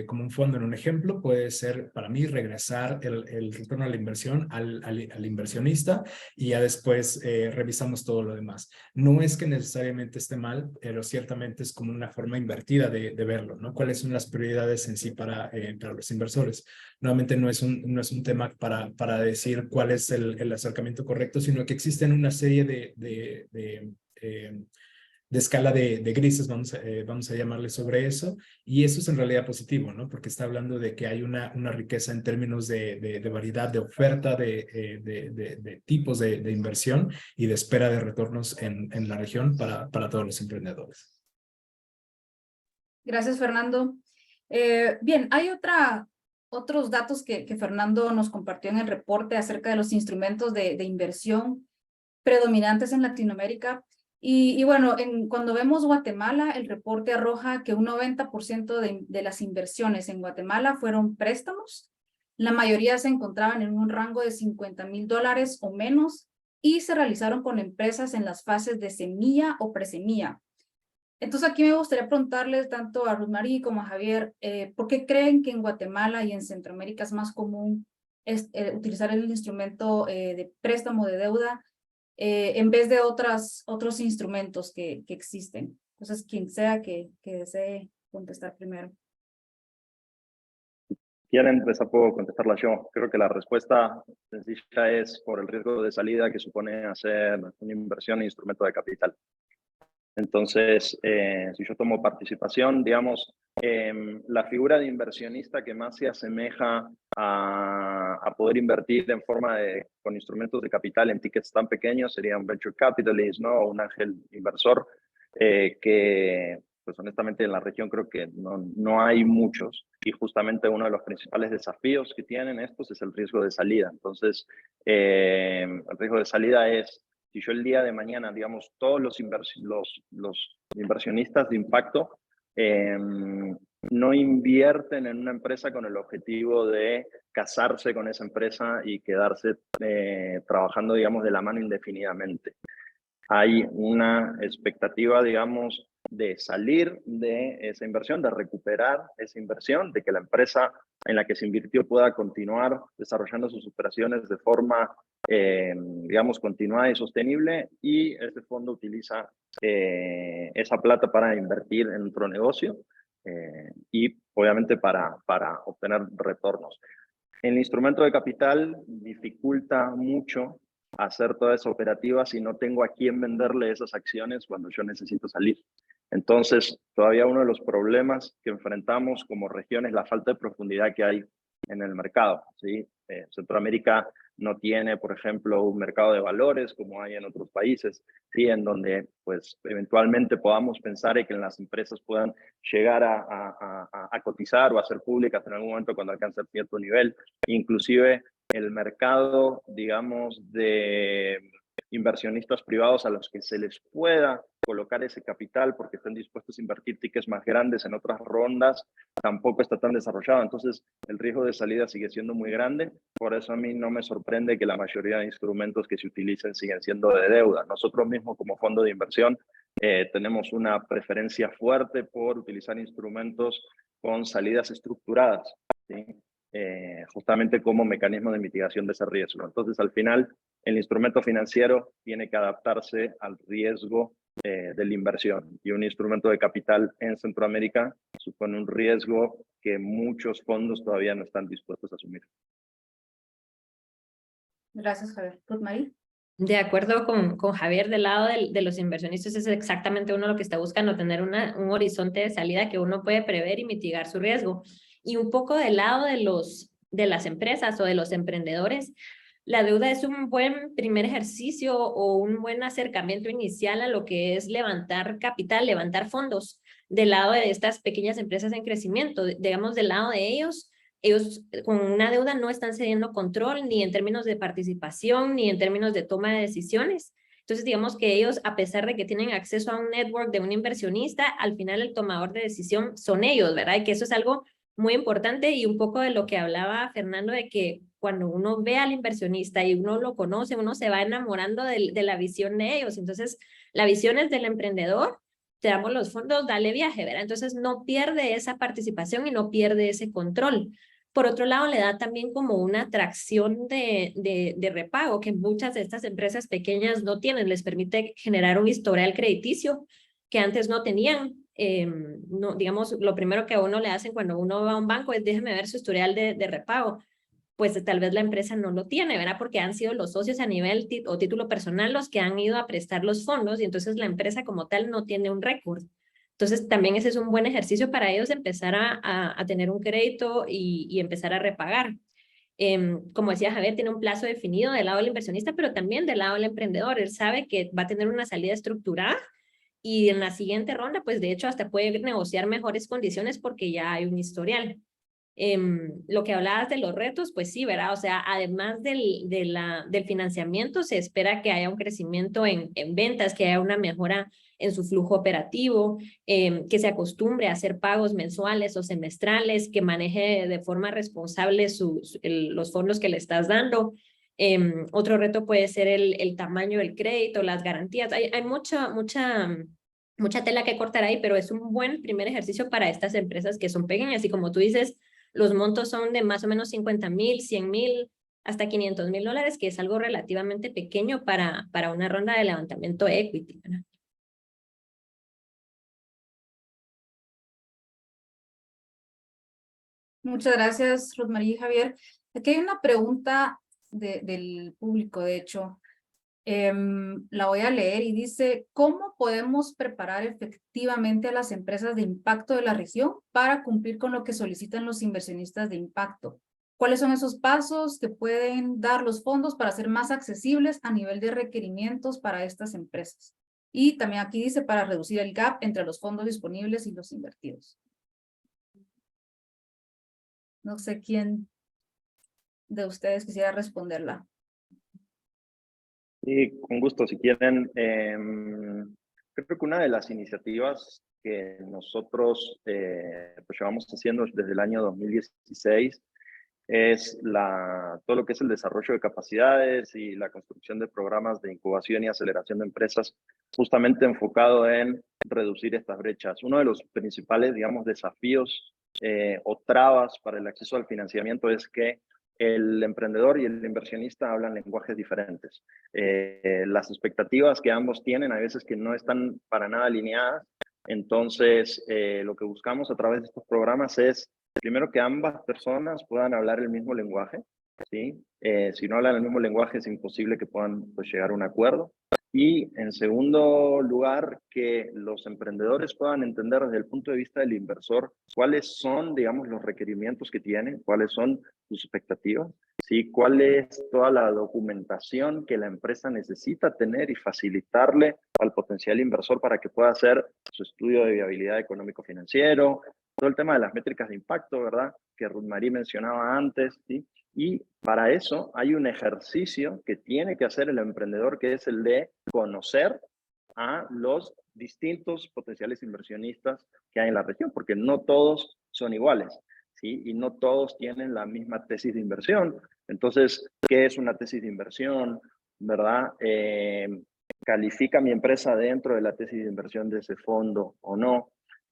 como un fondo en un ejemplo, puede ser para mí regresar el retorno a la inversión al inversionista y ya después revisamos todo lo demás. No es que necesariamente esté mal, pero ciertamente es como una forma invertida de verlo, ¿no? ¿Cuáles son las prioridades en sí para los inversores? Nuevamente no es un tema para decir cuál es el acercamiento correcto, sino que existen una serie de escala de grises, vamos a llamarle sobre eso, y eso es en realidad positivo, ¿no? Porque está hablando de que hay una riqueza en términos de variedad, de oferta, de tipos de inversión y de espera de retornos en la región para todos los emprendedores. Gracias, Fernando. Bien, hay otros datos que Fernando nos compartió en el reporte acerca de los instrumentos de inversión predominantes en Latinoamérica. Y bueno, cuando vemos Guatemala, el reporte arroja que un 90% de las inversiones en Guatemala fueron préstamos. La mayoría se encontraban en un rango de $50,000 o menos y se realizaron con empresas en las fases de semilla o presemilla. Entonces aquí me gustaría preguntarles tanto a Ruth Marie como a Javier, ¿por qué creen que en Guatemala y en Centroamérica es más común utilizar el instrumento de préstamo de deuda en vez de otros instrumentos que existen? Entonces, quien sea que desee contestar primero. Quieren empezar, puedo contestarla yo. Creo que la respuesta sencilla es por el riesgo de salida que supone hacer una inversión en instrumento de capital. Entonces, si yo tomo participación, digamos, la figura de inversionista que más se asemeja a poder invertir en forma con instrumentos de capital en tickets tan pequeños sería un venture capitalist, ¿no? O un ángel inversor que, pues honestamente, en la región creo que no hay muchos. Y justamente uno de los principales desafíos que tienen estos es el riesgo de salida. Entonces, el riesgo de salida es, si yo el día de mañana, digamos, todos los inversionistas de impacto no invierten en una empresa con el objetivo de casarse con esa empresa y quedarse trabajando, digamos, de la mano indefinidamente. Hay una expectativa, digamos, de salir de esa inversión, de recuperar esa inversión, de que la empresa en la que se invirtió pueda continuar desarrollando sus operaciones de forma, digamos, continuada y sostenible, y este fondo utiliza esa plata para invertir en otro negocio y obviamente para obtener retornos. El instrumento de capital dificulta mucho hacer toda esa operativa si no tengo a quién venderle esas acciones cuando yo necesito salir. Entonces, todavía uno de los problemas que enfrentamos como región es la falta de profundidad que hay en el mercado, ¿sí? Centroamérica no tiene, por ejemplo, un mercado de valores como hay en otros países, ¿sí? En donde, pues, eventualmente podamos pensar en que las empresas puedan llegar a cotizar o a ser públicas en algún momento cuando alcancen cierto nivel. Inclusive el mercado, digamos, de inversionistas privados a los que se les pueda colocar ese capital porque estén dispuestos a invertir tickets más grandes en otras rondas, tampoco está tan desarrollado. Entonces, el riesgo de salida sigue siendo muy grande. Por eso a mí no me sorprende que la mayoría de instrumentos que se utilicen siguen siendo de deuda. Nosotros mismos como fondo de inversión tenemos una preferencia fuerte por utilizar instrumentos con salidas estructuradas, ¿sí? Justamente como mecanismo de mitigación de ese riesgo. Entonces, al final, el instrumento financiero tiene que adaptarse al riesgo de la inversión, y un instrumento de capital en Centroamérica supone un riesgo que muchos fondos todavía no están dispuestos a asumir. Gracias, Javier. Ruth Marie. De acuerdo con Javier, del lado de los inversionistas es exactamente uno lo que está buscando, tener un horizonte de salida que uno puede prever y mitigar su riesgo. Y un poco del lado de las empresas o de los emprendedores, la deuda es un buen primer ejercicio o un buen acercamiento inicial a lo que es levantar capital, levantar fondos del lado de estas pequeñas empresas en crecimiento. Digamos, del lado de ellos con una deuda no están cediendo control ni en términos de participación ni en términos de toma de decisiones. Entonces, digamos que ellos, a pesar de que tienen acceso a un network de un inversionista, al final el tomador de decisión son ellos, ¿verdad? Y que eso es algo muy importante y un poco de lo que hablaba Fernando, de que cuando uno ve al inversionista y uno lo conoce, uno se va enamorando de la visión de ellos. Entonces, la visión es del emprendedor, te damos los fondos, dale viaje, ¿verdad? Entonces no pierde esa participación y no pierde ese control. Por otro lado, le da también como una atracción de repago que muchas de estas empresas pequeñas no tienen. Les permite generar un historial crediticio que antes no tenían. No, digamos, lo primero que a uno le hacen cuando uno va a un banco es déjeme ver su historial de repago. Pues tal vez la empresa no lo tiene, ¿verdad? Porque han sido los socios a nivel o título personal los que han ido a prestar los fondos y entonces la empresa como tal no tiene un récord. Entonces también ese es un buen ejercicio para ellos empezar a tener un crédito y empezar a repagar. Como decía Javier, tiene un plazo definido del lado del inversionista, pero también del lado del emprendedor. Él sabe que va a tener una salida estructurada y en la siguiente ronda, pues de hecho hasta puede negociar mejores condiciones porque ya hay un historial. Lo que hablabas de los retos, pues sí, ¿verdad? O sea, además del financiamiento, se espera que haya un crecimiento en ventas, que haya una mejora en su flujo operativo, que se acostumbre a hacer pagos mensuales o semestrales, que maneje de forma responsable los fondos que le estás dando. Otro reto puede ser el tamaño del crédito, las garantías. Hay mucha tela que cortar ahí, pero es un buen primer ejercicio para estas empresas que son pequeñas. Y como tú dices, los montos son de más o menos 50,000, 100,000, hasta 500,000 dólares, que es algo relativamente pequeño para una ronda de levantamiento de equity, ¿verdad? Muchas gracias, Ruth Marie y Javier. Aquí hay una pregunta del público, de hecho. La voy a leer y dice, ¿cómo podemos preparar efectivamente a las empresas de impacto de la región para cumplir con lo que solicitan los inversionistas de impacto? ¿Cuáles son esos pasos que pueden dar los fondos para ser más accesibles a nivel de requerimientos para estas empresas? Y también aquí dice para reducir el gap entre los fondos disponibles y los invertidos. No sé quién de ustedes quisiera responderla. Sí, con gusto, si quieren. Creo que una de las iniciativas que nosotros pues llevamos haciendo desde el año 2016 es todo lo que es el desarrollo de capacidades y la construcción de programas de incubación y aceleración de empresas, justamente enfocado en reducir estas brechas. Uno de los principales, digamos, desafíos o trabas para el acceso al financiamiento es que el emprendedor y el inversionista hablan lenguajes diferentes. Las expectativas que ambos tienen a veces que no están para nada alineadas. Entonces, lo que buscamos a través de estos programas es, primero, que ambas personas puedan hablar el mismo lenguaje, ¿sí? Si no hablan el mismo lenguaje, es imposible que puedan, pues, llegar a un acuerdo. Y en segundo lugar, que los emprendedores puedan entender desde el punto de vista del inversor cuáles son, digamos, los requerimientos que tienen, cuáles son sus expectativas, ¿sí? Cuál es toda la documentación que la empresa necesita tener y facilitarle al potencial inversor para que pueda hacer su estudio de viabilidad económico-financiero, todo el tema de las métricas de impacto, ¿verdad? Que Ruth Marie mencionaba antes, ¿sí? Y para eso hay un ejercicio que tiene que hacer el emprendedor, que es el de conocer a los distintos potenciales inversionistas que hay en la región, porque no todos son iguales, ¿sí? Y no todos tienen la misma tesis de inversión. Entonces, ¿qué es una tesis de inversión? ¿Verdad? ¿Califica mi empresa dentro de la tesis de inversión de ese fondo o no?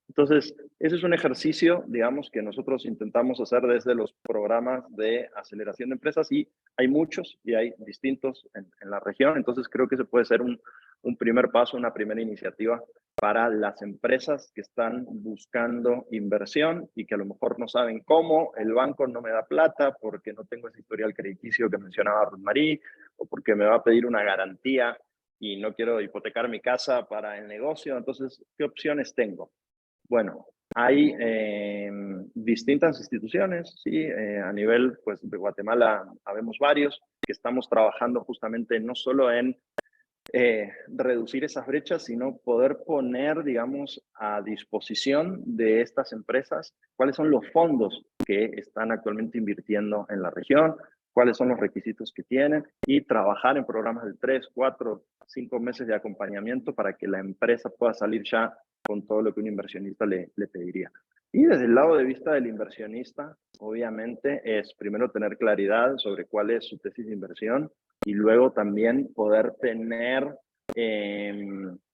Entonces, ese es un ejercicio, digamos, que nosotros intentamos hacer desde los programas de aceleración de empresas y hay muchos y hay distintos en la región. Entonces, creo que ese puede ser un primer paso, una primera iniciativa para las empresas que están buscando inversión y que a lo mejor no saben cómo, el banco no me da plata porque no tengo ese historial crediticio que mencionaba Ruth Marie o porque me va a pedir una garantía y no quiero hipotecar mi casa para el negocio. Entonces, ¿qué opciones tengo? Bueno, hay distintas instituciones, ¿sí? A nivel pues, de Guatemala habemos varios que estamos trabajando justamente no solo en reducir esas brechas, sino poder poner, digamos, a disposición de estas empresas cuáles son los fondos que están actualmente invirtiendo en la región, cuáles son los requisitos que tienen y trabajar en programas de 3, 4, 5 meses de acompañamiento para que la empresa pueda salir ya con todo lo que un inversionista le pediría. Y desde el lado de vista del inversionista, obviamente es primero tener claridad sobre cuál es su tesis de inversión y luego también poder tener,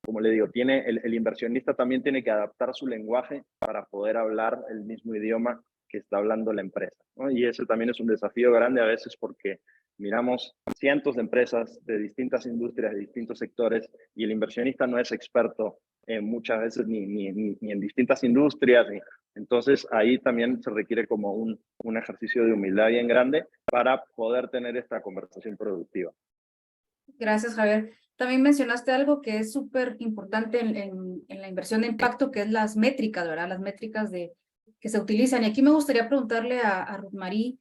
como le digo, el inversionista también tiene que adaptar su lenguaje para poder hablar el mismo idioma que está hablando la empresa, ¿no? Y ese también es un desafío grande a veces porque miramos cientos de empresas de distintas industrias, de distintos sectores, y el inversionista no es experto muchas veces ni en distintas industrias. Entonces, ahí también se requiere como un ejercicio de humildad bien grande para poder tener esta conversación productiva. Gracias, Javier. También mencionaste algo que es súper importante en la inversión de impacto, que es las métricas, ¿verdad? Las métricas que se utilizan. Y aquí me gustaría preguntarle a Ruth Marie,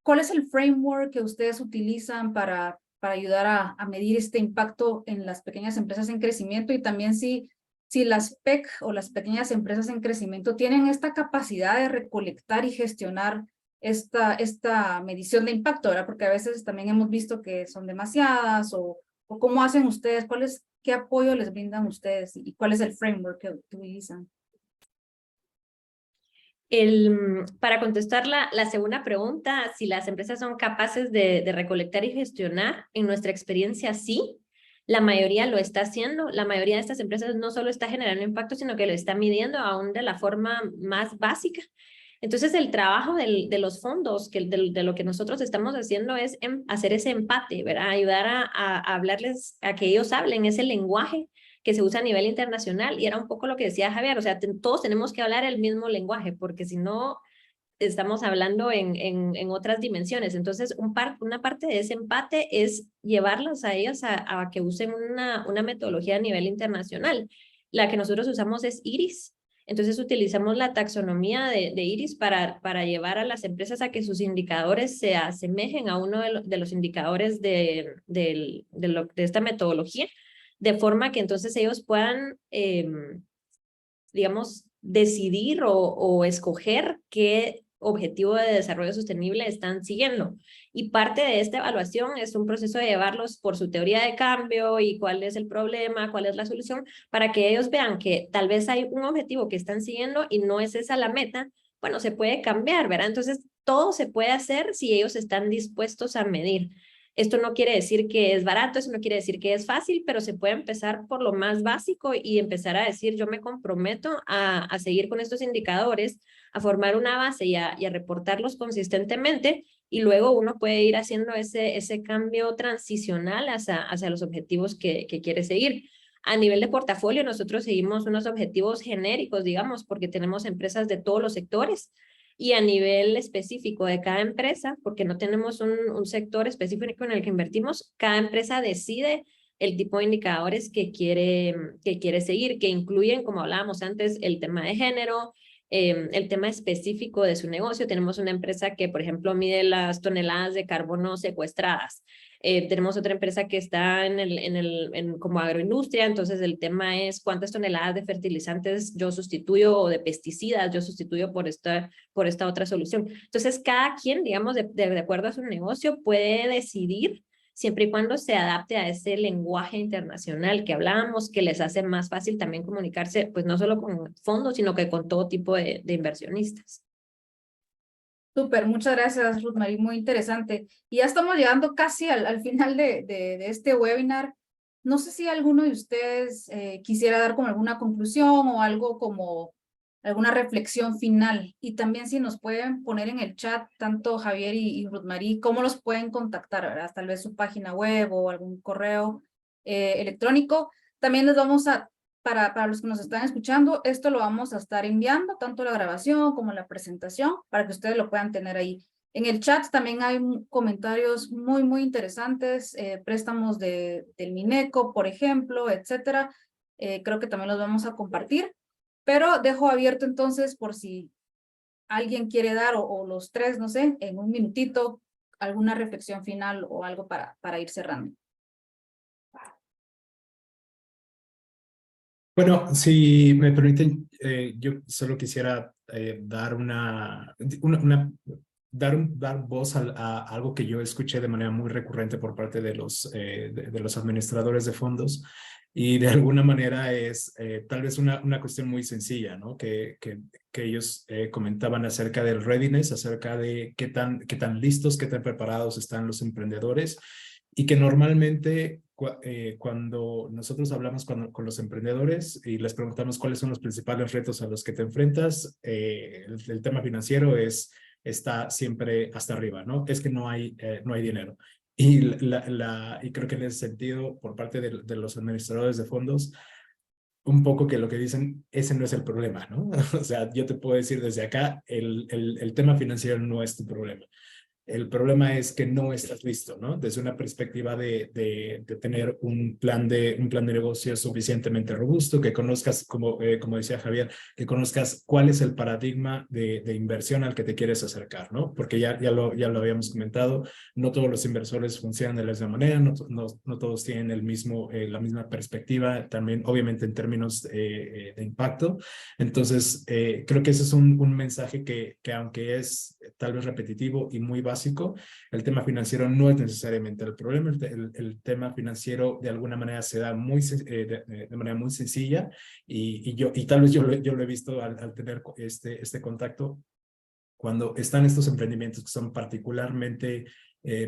¿cuál es el framework que ustedes utilizan para ayudar a medir este impacto en las pequeñas empresas en crecimiento? Y también si las PEC o las pequeñas empresas en crecimiento tienen esta capacidad de recolectar y gestionar esta medición de impacto, ¿verdad? Porque a veces también hemos visto que son demasiadas o cómo hacen ustedes, qué apoyo les brindan ustedes y cuál es el framework que utilizan. Para contestar la segunda pregunta, si las empresas son capaces de recolectar y gestionar, en nuestra experiencia sí, la mayoría lo está haciendo, la mayoría de estas empresas no solo está generando impacto, sino que lo está midiendo aún de la forma más básica. Entonces el trabajo de los fondos, de lo que nosotros estamos haciendo es hacer ese empate, ¿verdad? Ayudar a hablarles, a que ellos hablen ese lenguaje que se usa a nivel internacional, y era un poco lo que decía Javier, o sea, todos tenemos que hablar el mismo lenguaje, porque si no, estamos hablando en otras dimensiones. Entonces, una parte de ese empate es llevarlos a ellos a que usen una metodología a nivel internacional. La que nosotros usamos es IRIS. Entonces, utilizamos la taxonomía de IRIS para llevar a las empresas a que sus indicadores se asemejen a uno de los indicadores de esta metodología, de forma que entonces ellos puedan, digamos, decidir o escoger qué objetivo de desarrollo sostenible están siguiendo. Y parte de esta evaluación es un proceso de llevarlos por su teoría de cambio y cuál es el problema, cuál es la solución, para que ellos vean que tal vez hay un objetivo que están siguiendo y no es esa la meta. Bueno, se puede cambiar, ¿verdad? Entonces, todo se puede hacer si ellos están dispuestos a medir. Esto no quiere decir que es barato, eso no quiere decir que es fácil, pero se puede empezar por lo más básico y empezar a decir, yo me comprometo a seguir con estos indicadores, a formar una base y a reportarlos consistentemente, y luego uno puede ir haciendo ese cambio transicional hacia los objetivos que quiere seguir. A nivel de portafolio, nosotros seguimos unos objetivos genéricos, digamos, porque tenemos empresas de todos los sectores. Y a nivel específico de cada empresa, porque no tenemos un sector específico en el que invertimos, cada empresa decide el tipo de indicadores que quiere seguir, que incluyen, como hablábamos antes, el tema de género, el tema específico de su negocio. Tenemos una empresa que, por ejemplo, mide las toneladas de carbono secuestradas. Tenemos otra empresa que está como agroindustria, entonces el tema es cuántas toneladas de fertilizantes yo sustituyo o de pesticidas yo sustituyo por esta otra solución. Entonces, cada quien, digamos, de acuerdo a su negocio, puede decidir siempre y cuando se adapte a ese lenguaje internacional que hablábamos, que les hace más fácil también comunicarse, pues no solo con fondos, sino que con todo tipo de inversionistas. Súper, muchas gracias, Ruth Marie, muy interesante. Y ya estamos llegando casi al final de este webinar. No sé si alguno de ustedes quisiera dar como alguna conclusión o algo como alguna reflexión final. Y también si nos pueden poner en el chat, tanto Javier y Ruth Marie, cómo los pueden contactar, ¿verdad? Tal vez su página web o algún correo electrónico. También les vamos a... Para los que nos están escuchando, esto lo vamos a estar enviando, tanto la grabación como la presentación, para que ustedes lo puedan tener ahí. En el chat también hay comentarios muy interesantes, préstamos del Mineco, por ejemplo, etcétera. Creo que también los vamos a compartir, pero dejo abierto entonces por si alguien quiere dar, o los tres, no sé, en un minutito, alguna reflexión final o algo para ir cerrando. Bueno, si me permiten, yo solo quisiera dar dar voz a algo que yo escuché de manera muy recurrente por parte de los administradores de fondos, y de alguna manera es tal vez una cuestión muy sencilla, ¿no? Que ellos comentaban acerca del readiness, acerca de qué tan listos, qué tan preparados están los emprendedores, y que normalmente cuando nosotros hablamos con los emprendedores y les preguntamos cuáles son los principales retos a los que te enfrentas, el tema financiero está siempre hasta arriba, ¿no? Es que no hay dinero. Y creo que en ese sentido, por parte de los administradores de fondos, un poco que lo que dicen, ese no es el problema, ¿no? O sea, yo te puedo decir desde acá, el tema financiero no es tu problema. El problema es que no estás listo, ¿no? Desde una perspectiva de tener un plan de negocio suficientemente robusto, que conozcas, como decía Javier, que conozcas cuál es el paradigma de inversión al que te quieres acercar, ¿no? Porque ya lo habíamos comentado, no todos los inversores funcionan de la misma manera, no todos tienen la misma perspectiva, también obviamente en términos de impacto. Entonces, creo que ese es un mensaje que aunque es tal vez repetitivo y muy básico, el tema financiero no es necesariamente el problema. El tema financiero de alguna manera se da de manera muy sencilla, y tal vez yo lo he visto al tener este contacto, cuando están estos emprendimientos que son particularmente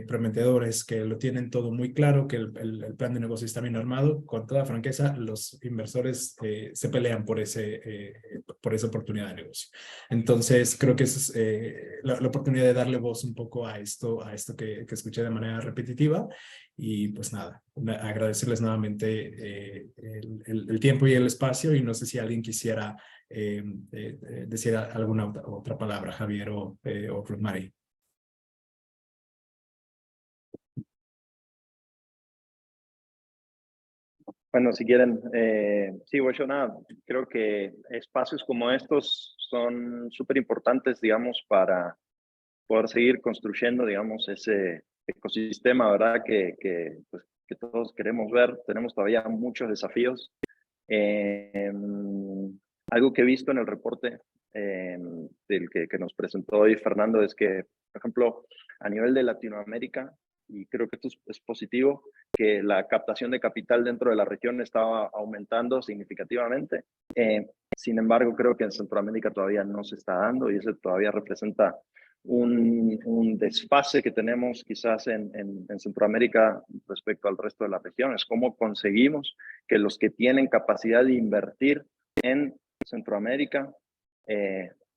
prometedores, que lo tienen todo muy claro, que el plan de negocio está bien armado. Con toda franqueza, los inversores se pelean por esa oportunidad de negocio. Entonces, creo que esa es la oportunidad de darle voz un poco a esto que escuché de manera repetitiva. Y pues nada, agradecerles nuevamente el tiempo y el espacio, y no sé si alguien quisiera decir alguna otra palabra, Javier o Ruth Marie. Bueno, si quieren, sigo yo, nada, creo que espacios como estos son súper importantes, digamos, para poder seguir construyendo, digamos, ese ecosistema, ¿verdad? Pues, que todos queremos ver. Tenemos todavía muchos desafíos. Algo que he visto en el reporte del que nos presentó hoy Fernando es que, por ejemplo, a nivel de Latinoamérica, y creo que esto es positivo, que la captación de capital dentro de la región estaba aumentando significativamente. Sin embargo, creo que en Centroamérica todavía no se está dando, y eso todavía representa un desfase que tenemos quizás en Centroamérica respecto al resto de las regiones. ¿Cómo conseguimos que los que tienen capacidad de invertir en Centroamérica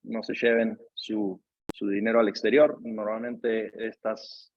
no se lleven su dinero al exterior? Normalmente estas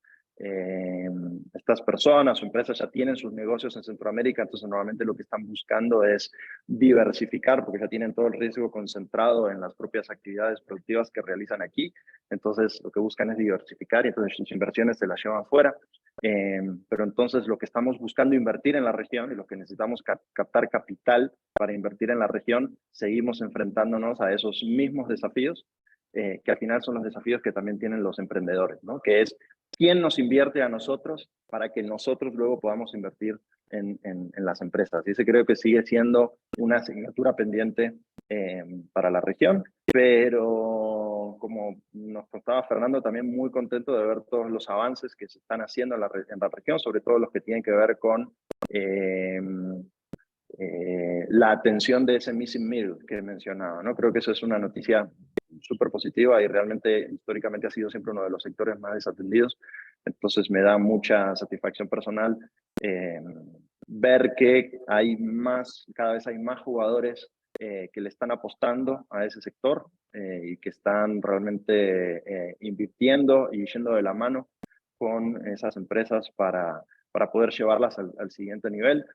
personas o empresas ya tienen sus negocios en Centroamérica, entonces normalmente lo que están buscando es diversificar, porque ya tienen todo el riesgo concentrado en las propias actividades productivas que realizan aquí. Entonces lo que buscan es diversificar, y entonces sus inversiones se las llevan fuera. Pero entonces lo que estamos buscando invertir en la región y lo que necesitamos captar capital para invertir en la región, seguimos enfrentándonos a esos mismos desafíos, que al final son los desafíos que también tienen los emprendedores, ¿no? Que es quién nos invierte a nosotros para que nosotros luego podamos invertir en las empresas. Y ese creo que sigue siendo una asignatura pendiente para la región, pero como nos contaba Fernando, también muy contento de ver todos los avances que se están haciendo en la región, sobre todo los que tienen que ver con la atención de ese missing middle que mencionaba, ¿no? Creo que eso es una noticia súper positiva y realmente históricamente ha sido siempre uno de los sectores más desatendidos. Entonces me da mucha satisfacción personal ver que hay cada vez hay más jugadores que le están apostando a ese sector y que están realmente invirtiendo y yendo de la mano con esas empresas para poder llevarlas al siguiente nivel.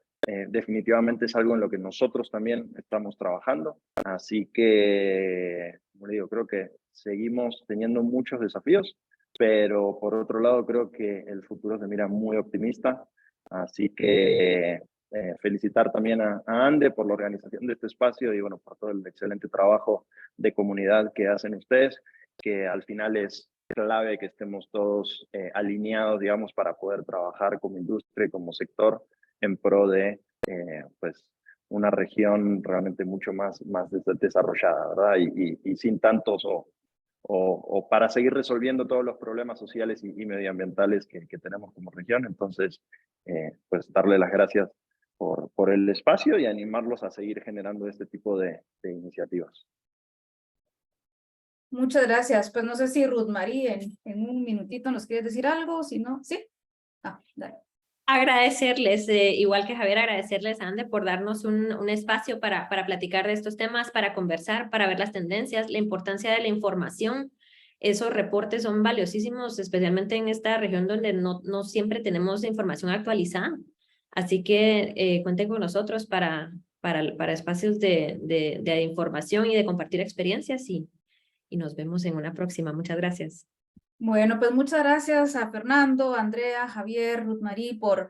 Definitivamente es algo en lo que nosotros también estamos trabajando, así que, como digo, creo que seguimos teniendo muchos desafíos, pero por otro lado creo que el futuro se mira muy optimista, así que felicitar también a Ande por la organización de este espacio y bueno, por todo el excelente trabajo de comunidad que hacen ustedes, que al final es clave que estemos todos alineados, digamos, para poder trabajar como industria y como sector en pro de pues una región realmente mucho más desarrollada, ¿verdad? Y sin tantos o para seguir resolviendo todos los problemas sociales y medioambientales que tenemos como región. Entonces, pues darle las gracias por el espacio y animarlos a seguir generando este tipo de iniciativas. Muchas gracias. Pues no sé si Ruth Marie en un minutito nos quieres decir algo, si no, ¿sí? Dale. Agradecerles, igual que Javier, agradecerles a Ande por darnos un espacio para platicar de estos temas, para conversar, para ver las tendencias, la importancia de la información. Esos reportes son valiosísimos, especialmente en esta región donde no siempre tenemos información actualizada. Así que cuenten con nosotros para espacios de información y de compartir experiencias y nos vemos en una próxima. Muchas gracias. Bueno, pues muchas gracias a Fernando, Andrea, Javier, Ruth Marie por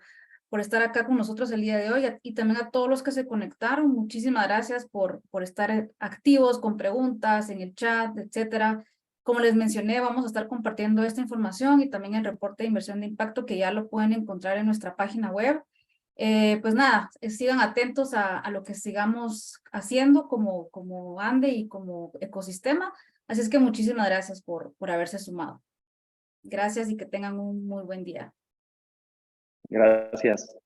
estar acá con nosotros el día de hoy y también a todos los que se conectaron. Muchísimas gracias por estar activos con preguntas en el chat, etcétera. Como les mencioné, vamos a estar compartiendo esta información y también el reporte de inversión de impacto que ya lo pueden encontrar en nuestra página web. Pues nada, sigan atentos a lo que sigamos haciendo como Ande y como ecosistema. Así es que muchísimas gracias por haberse sumado. Gracias y que tengan un muy buen día. Gracias.